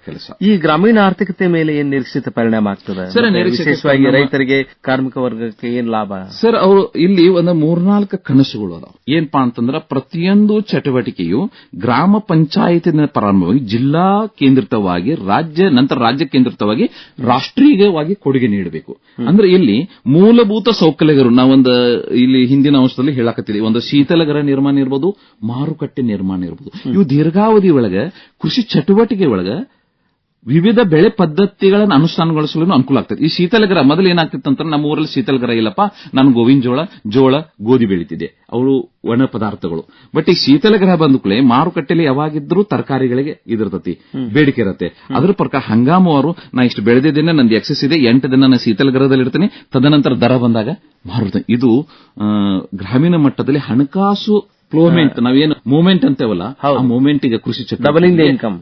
ಕೆಲಸ ಈ ಗ್ರಾಮೀಣ ಆರ್ಥಿಕತೆ ಮೇಲೆ ಏನ್ ನಿರೀಕ್ಷಿತ ಪರಿಣಾಮ ಆಗ್ತದೆ, ವಿಶೇಷವಾಗಿ ರೈತರಿಗೆ, ಕಾರ್ಮಿಕ ವರ್ಗಕ್ಕೆ ಏನ್ ಲಾಭ ಸರ್? ಅವರು ಇಲ್ಲಿ ಒಂದು 3-4 ಕನಸುಗಳು ಅದಾವ. ಏನಪ್ಪಾ ಅಂತಂದ್ರೆ ಪ್ರತಿಯೊಂದು ಚಟುವಟಿಕೆಯು ಗ್ರಾಮ ಪಂಚಾಯತಿನ ಪ್ರಾರಂಭವಾಗಿ ಜಿಲ್ಲಾ ಕೇಂದ್ರಿತವಾಗಿ, ನಂತರ ರಾಜ್ಯ ಕೇಂದ್ರಿತವಾಗಿ, ರಾಷ್ಟ್ರೀಯವಾಗಿ ಕೊಡುಗೆ ನೀಡಬೇಕು. ಅಂದ್ರೆ ಇಲ್ಲಿ ಮೂಲಭೂತ ಸೌಕರ್ಯಗಳು ನಾವೊಂದು ಇಲ್ಲಿ ಹಿಂದಿನ ಅಂಶದಲ್ಲಿ ಹೇಳಕತ್ತಿದೆ. ಒಂದು ಶೀತಲಗೃಹ ನಿರ್ಮಾಣ ಇರಬಹುದು, ಮಾರುಕಟ್ಟೆ ನಿರ್ಮಾಣ ಇರಬಹುದು. ಇವು ದೀರ್ಘಾವಧಿ ಒಳಗೆ ಕೃಷಿ ಚಟುವಟಿಕೆ ಒಳಗೆ ವಿವಿಧ ಬೆಳೆ ಪದ್ಧತಿಗಳನ್ನು ಅನುಷ್ಠಾನಗೊಳಿಸಲು ಅನುಕೂಲ ಆಗ್ತದೆ. ಈ ಶೀತಲಗ್ರಹ ಮೊದಲು ಏನಾಗ್ತಿತ್ತು ಅಂತ ನಮ್ಮ ಊರಲ್ಲಿ ಶೀತಲಗ್ರಹ ಇಲ್ಲಪ್ಪ, ನಾನು ಗೋವಿನ ಜೋಳ ಗೋಧಿ ಬೆಳೀತಿದೆ, ಅವರು ಒಣ ಪದಾರ್ಥಗಳು. ಬಟ್ ಈ ಶೀತಲಗ್ರಹ ಬಂದ ಕೂಡಲೇ ಮಾರುಕಟ್ಟೆಯಲ್ಲಿ ಯಾವಾಗಿದ್ರೂ ತರಕಾರಿಗಳಿಗೆ ಇದಿರ್ತತಿ, ಬೇಡಿಕೆ ಇರುತ್ತೆ. ಅದ್ರ ಪ್ರಕಾರ ಹಂಗಾಮುವಾರು ನಾ ಇಷ್ಟು ಬೆಳೆದಿದ್ದೇನೆ, ನಂದು ಎಕ್ಸೆಸ್ ಇದೆ, 8 ದಿನ ನಾನು ಶೀತಲಗ್ರಹದಲ್ಲಿ ಇರ್ತೀನಿ, ತದನಂತರ ದರ ಬಂದಾಗ ಮಾರುತ್ತೇನೆ. ಇದು ಗ್ರಾಮೀಣ ಮಟ್ಟದಲ್ಲಿ ಹಣಕಾಸು ಫ್ಲೋಮೆಂಟ್, ನಾವೇನು ಮೂವ್ಮೆಂಟ್ ಅಂತೇವಲ್ಲ, ಆ ಮೂವ್ಮೆಂಟ್ ಈಗ ಕೃಷಿ ಚಕ್ರ ಡಬಲಿಂಗ್ ಇನ್ಕಮ್,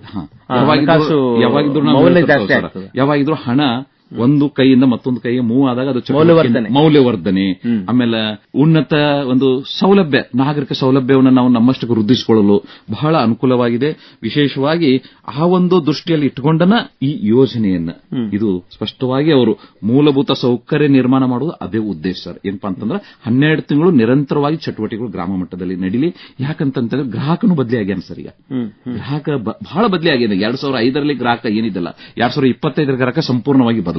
ಯಾವಾಗಿದ್ರು ಹಣ ಒಂದು ಕೈಯಿಂದ ಮತ್ತೊಂದು ಕೈಗೆ ಮೂವ್ ಆದಾಗ ಅದು ಮೌಲ್ಯವರ್ಧನೆ, ಆಮೇಲೆ ಉನ್ನತ ಒಂದು ಸೌಲಭ್ಯ, ನಾಗರಿಕ ಸೌಲಭ್ಯವನ್ನು ನಾವು ನಮ್ಮಷ್ಟಕ್ಕೆ ವೃದ್ಧಿಸಿಕೊಳ್ಳಲು ಬಹಳ ಅನುಕೂಲವಾಗಿದೆ. ವಿಶೇಷವಾಗಿ ಆ ಒಂದು ದೃಷ್ಟಿಯಲ್ಲಿ ಇಟ್ಟುಕೊಂಡನ ಈ ಯೋಜನೆಯನ್ನ ಇದು ಸ್ಪಷ್ಟವಾಗಿ ಅವರು ಮೂಲಭೂತ ಸೌಕರ್ಯ ನಿರ್ಮಾಣ ಮಾಡುವುದು ಅದೇ ಉದ್ದೇಶ ಸರ್. ಏನಪ್ಪಾ ಅಂತಂದ್ರೆ 12 ತಿಂಗಳು ನಿರಂತರವಾಗಿ ಚಟುವಟಿಕೆಗಳು ಗ್ರಾಮ ಮಟ್ಟದಲ್ಲಿ ನಡೀಲಿ. ಯಾಕಂತಂದ್ರೆ ಗ್ರಾಹಕನು ಬದಲಿ ಆಗ್ಯಾನ ಸರ್. ಈಗ ಗ್ರಾಹಕ ಬಹಳ ಬದಲಿ ಆಗಿದೆ. 2005ರಲ್ಲಿ ಗ್ರಾಹಕ ಏನಿದ್ದಲ್ಲ, 2025ರ ಗ್ರಾಹಕ ಸಂಪೂರ್ಣವಾಗಿ ಬದಲಾಗಿದ್ದಾನೆ.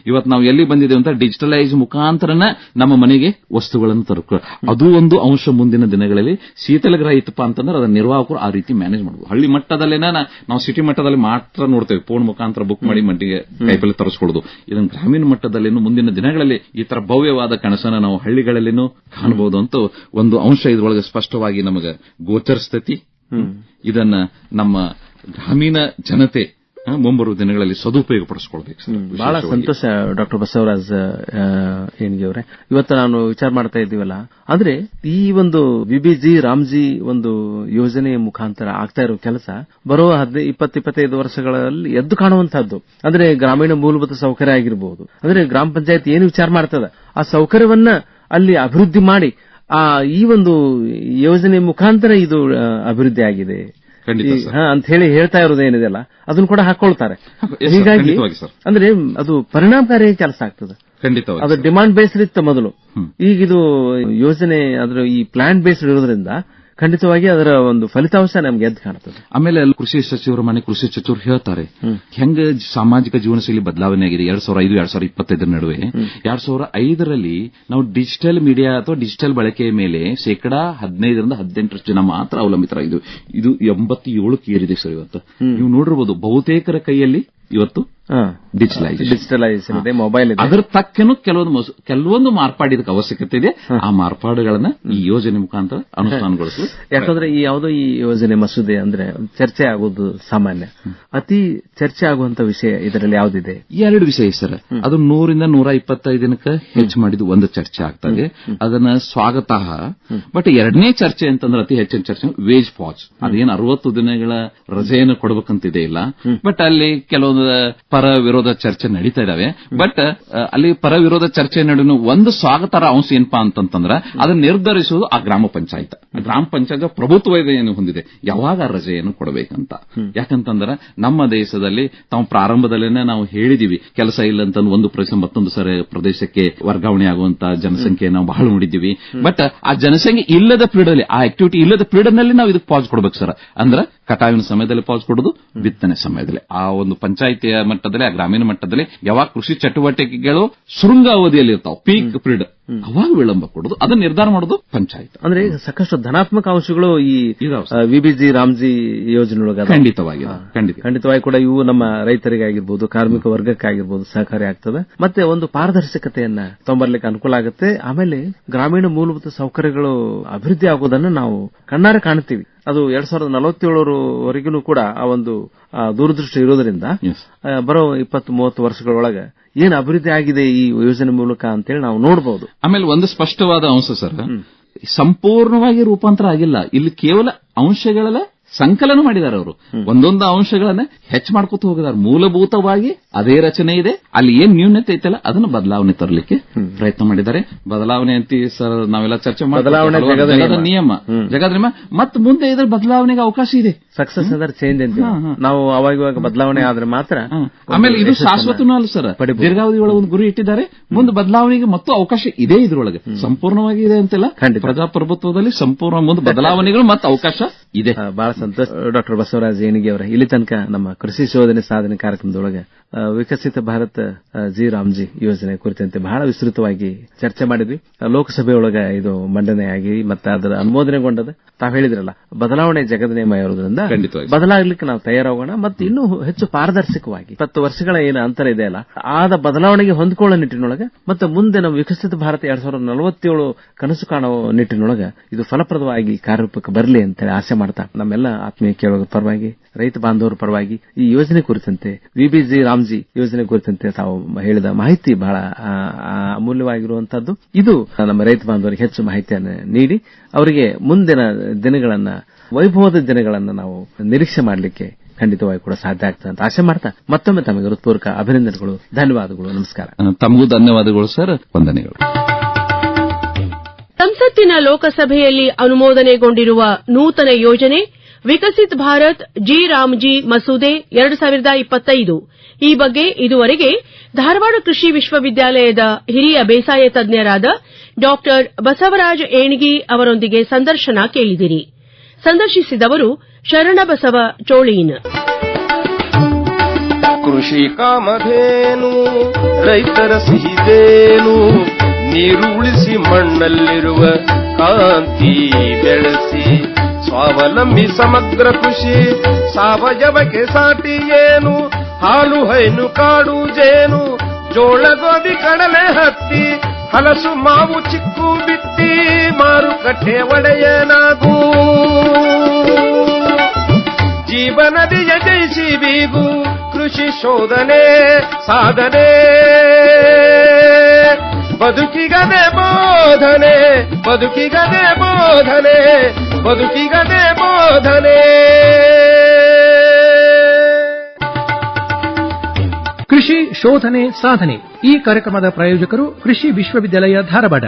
ಇವತ್ತು ನಾವು ಎಲ್ಲಿ ಬಂದಿದ್ದೇವೆ ಅಂತ ಡಿಜಿಟಲೈಸ್ ಮುಖಾಂತರನ ನಮ್ಮ ಮನೆಗೆ ವಸ್ತುಗಳನ್ನು ತರಕ, ಅದು ಒಂದು ಅಂಶ. ಮುಂದಿನ ದಿನಗಳಲ್ಲಿ ಶೀತಲಗ್ರಹ ಇತ್ತಪ್ಪ ಅಂತಂದ್ರೆ ಅದರ ನಿರ್ವಾಹಕರು ಆ ರೀತಿ ಮ್ಯಾನೇಜ್ ಮಾಡಬಹುದು. ಹಳ್ಳಿ ಮಟ್ಟದಲ್ಲೇನ ನಾವು ಸಿಟಿ ಮಟ್ಟದಲ್ಲಿ ಮಾತ್ರ ನೋಡ್ತೇವೆ, ಫೋನ್ ಮುಖಾಂತರ ಬುಕ್ ಮಾಡಿ ಮಟ್ಟಿಗೆ ಕೈಪಲ್ಲಿ ತರಿಸ್ಕೊಳ್ಳೋದು. ಇದನ್ನು ಗ್ರಾಮೀಣ ಮಟ್ಟದಲ್ಲಿ ಮುಂದಿನ ದಿನಗಳಲ್ಲಿ ಈ ತರ ಭವ್ಯವಾದ ಕನಸನ್ನ ನಾವು ಹಳ್ಳಿಗಳಲ್ಲಿನೂ ಕಾಣಬಹುದು ಅಂತ ಒಂದು ಅಂಶ ಇದರೊಳಗೆ ಸ್ಪಷ್ಟವಾಗಿ ನಮಗೆ ಗೋಚರಿಸ್ತೈತಿ. ಇದನ್ನ ನಮ್ಮ ಗ್ರಾಮೀಣ ಜನತೆ ಮುಂಬರುವ ದಿನಗಳಲ್ಲಿ ಸದುಪಯೋಗ ಪಡಿಸಿಕೊಳ್ಬೇಕು. ಬಹಳ ಸಂತೋಷ ಡಾಕ್ಟರ್ ಬಸವರಾಜ್ ಏಣಿಗೆ ಅವರೇ. ಇವತ್ತು ನಾನು ವಿಚಾರ ಮಾಡ್ತಾ ಇದ್ದೀವಲ್ಲ, ಅಂದ್ರೆ ಈ ಒಂದು ವಿಬಿಜಿ ರಾಮ್ಜಿ ಒಂದು ಯೋಜನೆಯ ಮುಖಾಂತರ ಆಗ್ತಾ ಇರೋ ಕೆಲಸ ಬರೋ 20-25 ವರ್ಷಗಳಲ್ಲಿ ಎದ್ದು ಕಾಣುವಂತಹದ್ದು. ಅಂದ್ರೆ ಗ್ರಾಮೀಣ ಮೂಲಭೂತ ಸೌಕರ್ಯ ಆಗಿರಬಹುದು, ಅಂದ್ರೆ ಗ್ರಾಮ ಪಂಚಾಯತ್ ಏನು ವಿಚಾರ ಮಾಡ್ತದ ಆ ಸೌಕರ್ಯವನ್ನ ಅಲ್ಲಿ ಅಭಿವೃದ್ಧಿ ಮಾಡಿ ಈ ಒಂದು ಯೋಜನೆ ಮುಖಾಂತರ ಇದು ಅಭಿವೃದ್ಧಿ ಆಗಿದೆ ಅಂತ ಹೇಳಿ ಹೇಳ್ತಾ ಇರೋದೇನಿದೆಲ್ಲ ಅದನ್ನು ಕೂಡ ಹಾಕೊಳ್ತಾರೆ. ಹೀಗಾಗಿ ಅಂದ್ರೆ ಅದು ಪರಿಣಾಮಕಾರಿ ಕೆಲಸ ಆಗ್ತದೆ. ಅದು ಡಿಮಾಂಡ್ ಬೇಸ್ಡ್ ಇತ್ತು ಮೊದಲು, ಈಗ ಇದು ಯೋಜನೆ ಅದರ ಈ ಪ್ಲಾನ್ ಬೇಸ್ಡ್ ಇರೋದ್ರಿಂದ ಖಂಡಿತವಾಗಿ ಅದರ ಒಂದು ಫಲಿತಾಂಶ ನಮ್ಗೆ ಎದ್ದು ಕಾಣ್ತದೆ. ಆಮೇಲೆ ಕೃಷಿ ಸಚಿವರು ಕೃಷಿ ಸಚಿವರು ಹೇಳ್ತಾರೆ ಹೆಂಗ ಸಾಮಾಜಿಕ ಜೀವನ ಶೈಲಿ ಬದಲಾವಣೆ ಆಗಿದೆ 2005-2025 ನಡುವೆ. 2005ರಲ್ಲಿ ನಾವು ಡಿಜಿಟಲ್ ಮೀಡಿಯಾ ಅಥವಾ ಡಿಜಿಟಲ್ ಬಳಕೆಯ ಮೇಲೆ 15% ಜನ ಮಾತ್ರ ಅವಲಂಬಿತರಾಗಿದ್ವಿ. ಇದು 87ಕ್ಕೆ ಏರಿದೆ ಸರ್. ಇವತ್ತು ನೀವು ನೋಡಿರ್ಬೋದು ಬಹುತೇಕರ ಕೈಯಲ್ಲಿ ಇವತ್ತು ಡಿಜಿಟಲೈಸೇಷನ್ ಇದೆ, ಮೊಬೈಲ್ ಇದೆ. ಅದರ ತಕ್ಕನು ಕೆಲವೊಂದು ಮಾರ್ಪಾಡಿದಕ್ಕೆ ಅವಶ್ಯಕತೆ ಇದೆ. ಆ ಮಾರ್ಪಾಡುಗಳನ್ನ ಈ ಯೋಜನೆ ಮುಖಾಂತರ ಅನುಷ್ಠಾನಗೊಳಿಸಲು. ಯಾಕಂದ್ರೆ ಈ ಯಾವುದೋ ಈ ಯೋಜನೆ ಮಸೂದೆ ಅಂದ್ರೆ ಚರ್ಚೆ ಆಗೋದು ಸಾಮಾನ್ಯ. ಅತಿ ಚರ್ಚೆ ಆಗುವಂತ ವಿಷಯ ಇದರಲ್ಲಿ ಯಾವುದಿದೆ? 2 ವಿಷಯ ಸರ್. ಅದು 100-125 ದಿನಕ್ಕೆ ಹೆಚ್ಚು ಮಾಡಿದ್ದು ಒಂದು ಚರ್ಚೆ ಆಗ್ತದೆ, ಅದನ್ನ ಸ್ವಾಗತ. ಬಟ್ ಎರಡನೇ ಚರ್ಚೆ ಅಂತಂದ್ರೆ ಅತಿ ಹೆಚ್ಚಿನ ಚರ್ಚೆ ವೇಜ್ ಪಾಸ್. ಅದೇನು 60 ದಿನಗಳ ರಜೆಯನ್ನು ಕೊಡಬೇಕಂತಿದೆ ಇಲ್ಲ. ಬಟ್ ಅಲ್ಲಿ ಕೆಲವೊಂದು ಪರ ವಿರೋಧ ಚರ್ಚೆ ನಡೀತಾ ಇದಾವೆ. ಬಟ್ ಅಲ್ಲಿ ಪರ ವಿರೋಧ ಚರ್ಚೆ ನಡುವೆ ಒಂದು ಸ್ವಾಗತಾರ್ಹ ಅಂಶ ಏನಪ್ಪಾ ಅಂತಂದ್ರೆ ಅದನ್ನ ನಿರ್ಧರಿಸುವುದು ಆ ಗ್ರಾಮ ಪಂಚಾಯತ್. ಗ್ರಾಮ ಪಂಚಾಯತ್ ಪ್ರಭುತ್ವ ಏನು ಹೊಂದಿದೆ, ಯಾವಾಗ ರಜೆಯನ್ನು ಕೊಡಬೇಕಂತ. ಯಾಕಂತಂದ್ರೆ ನಮ್ಮ ದೇಶದಲ್ಲಿ ತಾವು ಪ್ರಾರಂಭದಲ್ಲೇನೆ ನಾವು ಹೇಳಿದೀವಿ, ಕೆಲಸ ಇಲ್ಲ ಅಂತ ಒಂದು ಪ್ರದೇಶ ಮತ್ತೊಂದು ಪ್ರದೇಶಕ್ಕೆ ವರ್ಗಾವಣೆ ಆಗುವಂತ ಜನಸಂಖ್ಯೆ ನಾವು ಬಹಳ ನೋಡಿದ್ದೀವಿ. ಬಟ್ ಆ ಜನಸಂಖ್ಯೆ ಇಲ್ಲದ ಪೀರಿಯಡ್, ಆ ಆಕ್ಟಿವಿಟಿ ಇಲ್ಲದ ಪೀರಿಯಡ್ ನಲ್ಲಿ ನಾವು ಇದಕ್ಕೆ ಪಾಸ್ ಕೊಡಬೇಕು ಸರ್. ಅಂದ್ರೆ ಕಟಾವಿನ ಸಮಯದಲ್ಲಿ ಪಾಸ್ ಕೊಡೋದು, ಬಿತ್ತನೆ ಸಮಯದಲ್ಲಿ. ಆ ಒಂದು ಪಂಚಾಯಿತಿಯ ಮಟ್ಟದಲ್ಲಿ, ಆ ಗ್ರಾಮೀಣ ಮಟ್ಟದಲ್ಲಿ ಯಾವಾಗ ಕೃಷಿ ಚಟುವಟಿಕೆಗಳು ಶೃಂಗ ಅವಧಿಯಲ್ಲಿ ಇರ್ತಾವ, ಪೀಕ್ ಪೀರಿಯಡ್, ಅವಾಗ ವಿಳಂಬ ಕೊಡೋದು, ಅದನ್ನ ನಿರ್ಧಾರ ಮಾಡೋದು ಪಂಚಾಯತ್. ಅಂದ್ರೆ ಸಾಕಷ್ಟು ಧನಾತ್ಮಕ ಅಂಶಗಳು ಈ ವಿಬಿಜಿ ರಾಮ್ಜಿ ಯೋಜನೆಯೊಳಗೆ ಖಂಡಿತವಾಗಿ ಕೂಡ ಇವು ನಮ್ಮ ರೈತರಿಗಾಗಿರ್ಬೋದು, ಕಾರ್ಮಿಕ ವರ್ಗಕ್ಕಾಗಿರ್ಬೋದು ಸಹಕಾರಿ ಆಗ್ತದೆ. ಮತ್ತೆ ಒಂದು ಪಾರದರ್ಶಕತೆಯನ್ನ ತೊಂಬರ್ಲಿಕ್ಕೆ ಅನುಕೂಲ ಆಗುತ್ತೆ. ಆಮೇಲೆ ಗ್ರಾಮೀಣ ಮೂಲಭೂತ ಸೌಕರ್ಯಗಳು ಅಭಿವೃದ್ಧಿ ಆಗೋದನ್ನು ನಾವು ಕಣ್ಣಾರೆ ಕಾಣ್ತೀವಿ. ಅದು 2047ವರೆಗೂ ಕೂಡ ಆ ಒಂದು ದೂರದೃಷ್ಟಿ ಇರೋದ್ರಿಂದ ಬರೋ 20-30 ವರ್ಷಗಳೊಳಗೆ ಏನು ಅಭಿವೃದ್ಧಿ ಆಗಿದೆ ಈ ಯೋಜನೆ ಮೂಲಕ ಅಂತೇಳಿ ನಾವು ನೋಡಬಹುದು. ಆಮೇಲೆ ಒಂದು ಸ್ಪಷ್ಟವಾದ ಅಂಶ ಸರ್, ಸಂಪೂರ್ಣವಾಗಿ ರೂಪಾಂತರ ಆಗಿಲ್ಲ. ಇಲ್ಲಿ ಕೇವಲ ಅಂಶಗಳೆಲ್ಲ ಸಂಕಲನ ಮಾಡಿದ್ದಾರೆ ಅವರು. ಒಂದೊಂದು ಅಂಶಗಳನ್ನ ಹೆಚ್ಚು ಮಾಡ್ಕೊತ ಹೋಗಿದ್ದಾರೆ. ಮೂಲಭೂತವಾಗಿ ಅದೇ ರಚನೆ ಇದೆ, ಅಲ್ಲಿ ಏನ್ ನ್ಯೂನತೆ ಐತಲ್ಲ ಅದನ್ನು ಬದಲಾವಣೆ ತರಲಿಕ್ಕೆ ಪ್ರಯತ್ನ ಮಾಡಿದ್ದಾರೆ. ಬದಲಾವಣೆ ಅಂತ ಸರ್ ನಾವೆಲ್ಲ ಚರ್ಚೆ ಮಾಡಿ ನಿಯಮ, ಜಗದ ನಿಯಮ, ಮತ್ತು ಮುಂದೆ ಇದರ ಬದಲಾವಣೆಗೆ ಅವಕಾಶ ಇದೆ. ಸಕ್ಸಸ್ ಅಂದ್ರೆ ಚೇಂಜ್ ಅಂತ ನಾವು ಅವಾಗ ಬದಲಾವಣೆ ಆದ್ರೆ ಮಾತ್ರ. ಆಮೇಲೆ ಇದು ಶಾಶ್ವತನೂ ಅಲ್ಲ ಸರ್, ದೀರ್ಘಾವಧಿ ಒಳಗೆ ಒಂದು ಗುರಿ ಇಟ್ಟಿದ್ದಾರೆ. ಮುಂದೆ ಬದಲಾವಣೆಗೆ ಮತ್ತು ಅವಕಾಶ ಇದೆ. ಇದ್ರೊಳಗೆ ಸಂಪೂರ್ಣವಾಗಿ ಇದೆ ಅಂತೆಲ್ಲ, ಪ್ರಜಾಪ್ರಭುತ್ವದಲ್ಲಿ ಸಂಪೂರ್ಣ ಮುಂದೆ ಬದಲಾವಣೆಗಳು ಮತ್ತು ಅವಕಾಶ ಇದೆ. ಬಹಳ ಸಂತೋಷ ಡಾಕ್ಟರ್ ಬಸವರಾಜ ಏಣಿಗೆ ಅವರ. ಇಲ್ಲಿ ತನಕ ನಮ್ಮ ಕೃಷಿ ಶೋಧನೆ ಸಾಧನೆ ಕಾರ್ಯಕ್ರಮದೊಳಗೆ ವಿಕಸಿತ ಭಾರತ ಜಿ ರಾಮ್ಜಿ ಯೋಜನೆ ಕುರಿತಂತೆ ಬಹಳ ವಿಸ್ತೃತವಾಗಿ ಚರ್ಚೆ ಮಾಡಿದ್ವಿ. ಲೋಕಸಭೆಯೊಳಗ ಇದು ಮಂಡನೆಯಾಗಿ ಮತ್ತೆ ಅದರ ಅನುಮೋದನೆಗೊಂಡದ. ತಾವು ಹೇಳಿದ್ರಲ್ಲ, ಬದಲಾವಣೆ ಜಗದ ನಿಯಮ ಇರೋದ್ರಿಂದ ಬದಲಾಗ್ಲಿಕ್ಕೆ ನಾವು ತಯಾರಾಗೋಣ ಮತ್ತು ಇನ್ನೂ ಹೆಚ್ಚು ಪಾರದರ್ಶಕವಾಗಿ 20 ವರ್ಷಗಳ ಏನು ಅಂತರ ಇದೆ ಅಲ್ಲ, ಆದ ಬದಲಾವಣೆಗೆ ಹೊಂದಿಕೊಳ್ಳೋ ನಿಟ್ಟಿನೊಳಗೆ ಮತ್ತೆ ಮುಂದೆ ನಾವು ವಿಕಸಿತ ಭಾರತ 2047 ಕನಸು ಕಾಣುವ ನಿಟ್ಟಿನೊಳಗೆ ಇದು ಫಲಪ್ರದವಾಗಿ ಕಾರ್ಯರೂಪಕ್ಕೆ ಬರಲಿ ಅಂತೇಳಿ ಆಸೆ ಮಾಡ್ತಾ ನಮ್ಮೆಲ್ಲ ಆತ್ಮೀಯ ಕೇಳುಗರ ಪರವಾಗಿ, ರೈತ ಬಾಂಧವರ ಪರವಾಗಿ ಈ ಯೋಜನೆ ಕುರಿತಂತೆ ವಿಬಿಜಿ ರಾಮ್ಜಿ ಯೋಜನೆ ಕುರಿತಂತೆ ತಾವು ಹೇಳಿದ ಮಾಹಿತಿ ಬಹಳ ಅಮೂಲ್ಯವಾಗಿರುವಂತಹದ್ದು. ಇದು ನಮ್ಮ ರೈತ ಬಾಂಧವರಿಗೆ ಹೆಚ್ಚು ಮಾಹಿತಿಯನ್ನು ನೀಡಿ ಅವರಿಗೆ ಮುಂದಿನ ದಿನಗಳನ್ನ, ವೈಭವದ ದಿನಗಳನ್ನ ನಾವು ನಿರೀಕ್ಷೆ ಮಾಡಲಿಕ್ಕೆ ಖಂಡಿತವಾಗಿ ಕೂಡ ಸಾಧ್ಯ ಆಗ್ತದೆ ಅಂತ ಆಶೆ ಮಾಡ್ತಾ ಮತ್ತೊಮ್ಮೆ ತಮಗೆ ಹೃತ್ಪೂರ್ವಕ ಅಭಿನಂದನೆಗಳು, ಧನ್ಯವಾದಗಳು, ನಮಸ್ಕಾರ. ತಮಗೂ ಧನ್ಯವಾದಗಳು ಸರ್, ವಂದನೆಗಳು. ಸಂಸತ್ತಿನ ಲೋಕಸಭೆಯಲ್ಲಿ ಅನುಮೋದನೆಗೊಂಡಿರುವ ನೂತನ ಯೋಜನೆ ವಿಕಸಿತ್ ಭಾರತ್ ಜಿ ರಾಮ್ಜಿ ಮಸೂದೆ 2025. ಈ ಬಗ್ಗೆ ಇದುವರೆಗೆ ಧಾರವಾಡ ಕೃಷಿ ವಿಶ್ವವಿದ್ಯಾಲಯದ ಹಿರಿಯ ಬೇಸಾಯ ತಜ್ಞರಾದ ಡಾ ಬಸವರಾಜ ಏಣಿಗಿ ಅವರೊಂದಿಗೆ ಸಂದರ್ಶನ ಕೇಳಿದಿರಿ. ಸಂದರ್ಶಿಸಿದವರು ಶರಣಬಸವ ಚೋಳೀನ್. ಕೃಷಿ ಕಾಮಧೇನು ರೈತರ ಸಿಹಿದೇನು, ನೀರು ಉಳಿಸಿ ಮಣ್ಣಲ್ಲಿರುವ ಕಾಂತಿ ಬೆಳೆಸಿ ಸ್ವಾವಲಂಬಿ ಸಮಗ್ರ ಕೃಷಿ ಸಾವಯವಕ್ಕೆ ಸಾಟಿ ಏನು, ಹಾಲು ಹೈನು ಕಾಡು ಜೇನು ಜೋಳ ಗೋಧಿ ಕಡಲೆ ಹತ್ತಿ ಹಲಸು ಮಾವು ಚಿಕ್ಕು ಬಿತ್ತಿ ಮಾರುಕಟ್ಟೆ ಒಡೆಯನಾಗೂ, ಜೀವನದಿಯ ಜಯಿಸಿ ಬೀಗು ಕೃಷಿ ಶೋಧನೆ ಸಾಧನೆ, ಬದುಕಿಗದೆ ಬೋಧನೆ ಬದುಕಿಗದೆ ಬೋಧನೆ ಬದುಕಿಗದೆ ಬೋಧನೆ. ಕೃಷಿ ಶೋಧನೆ ಸಾಧನೆ ಈ ಕಾರ್ಯಕ್ರಮದ ಪ್ರಾಯೋಜಕರು ಕೃಷಿ ವಿಶ್ವವಿದ್ಯಾಲಯ ಧಾರವಾಡ.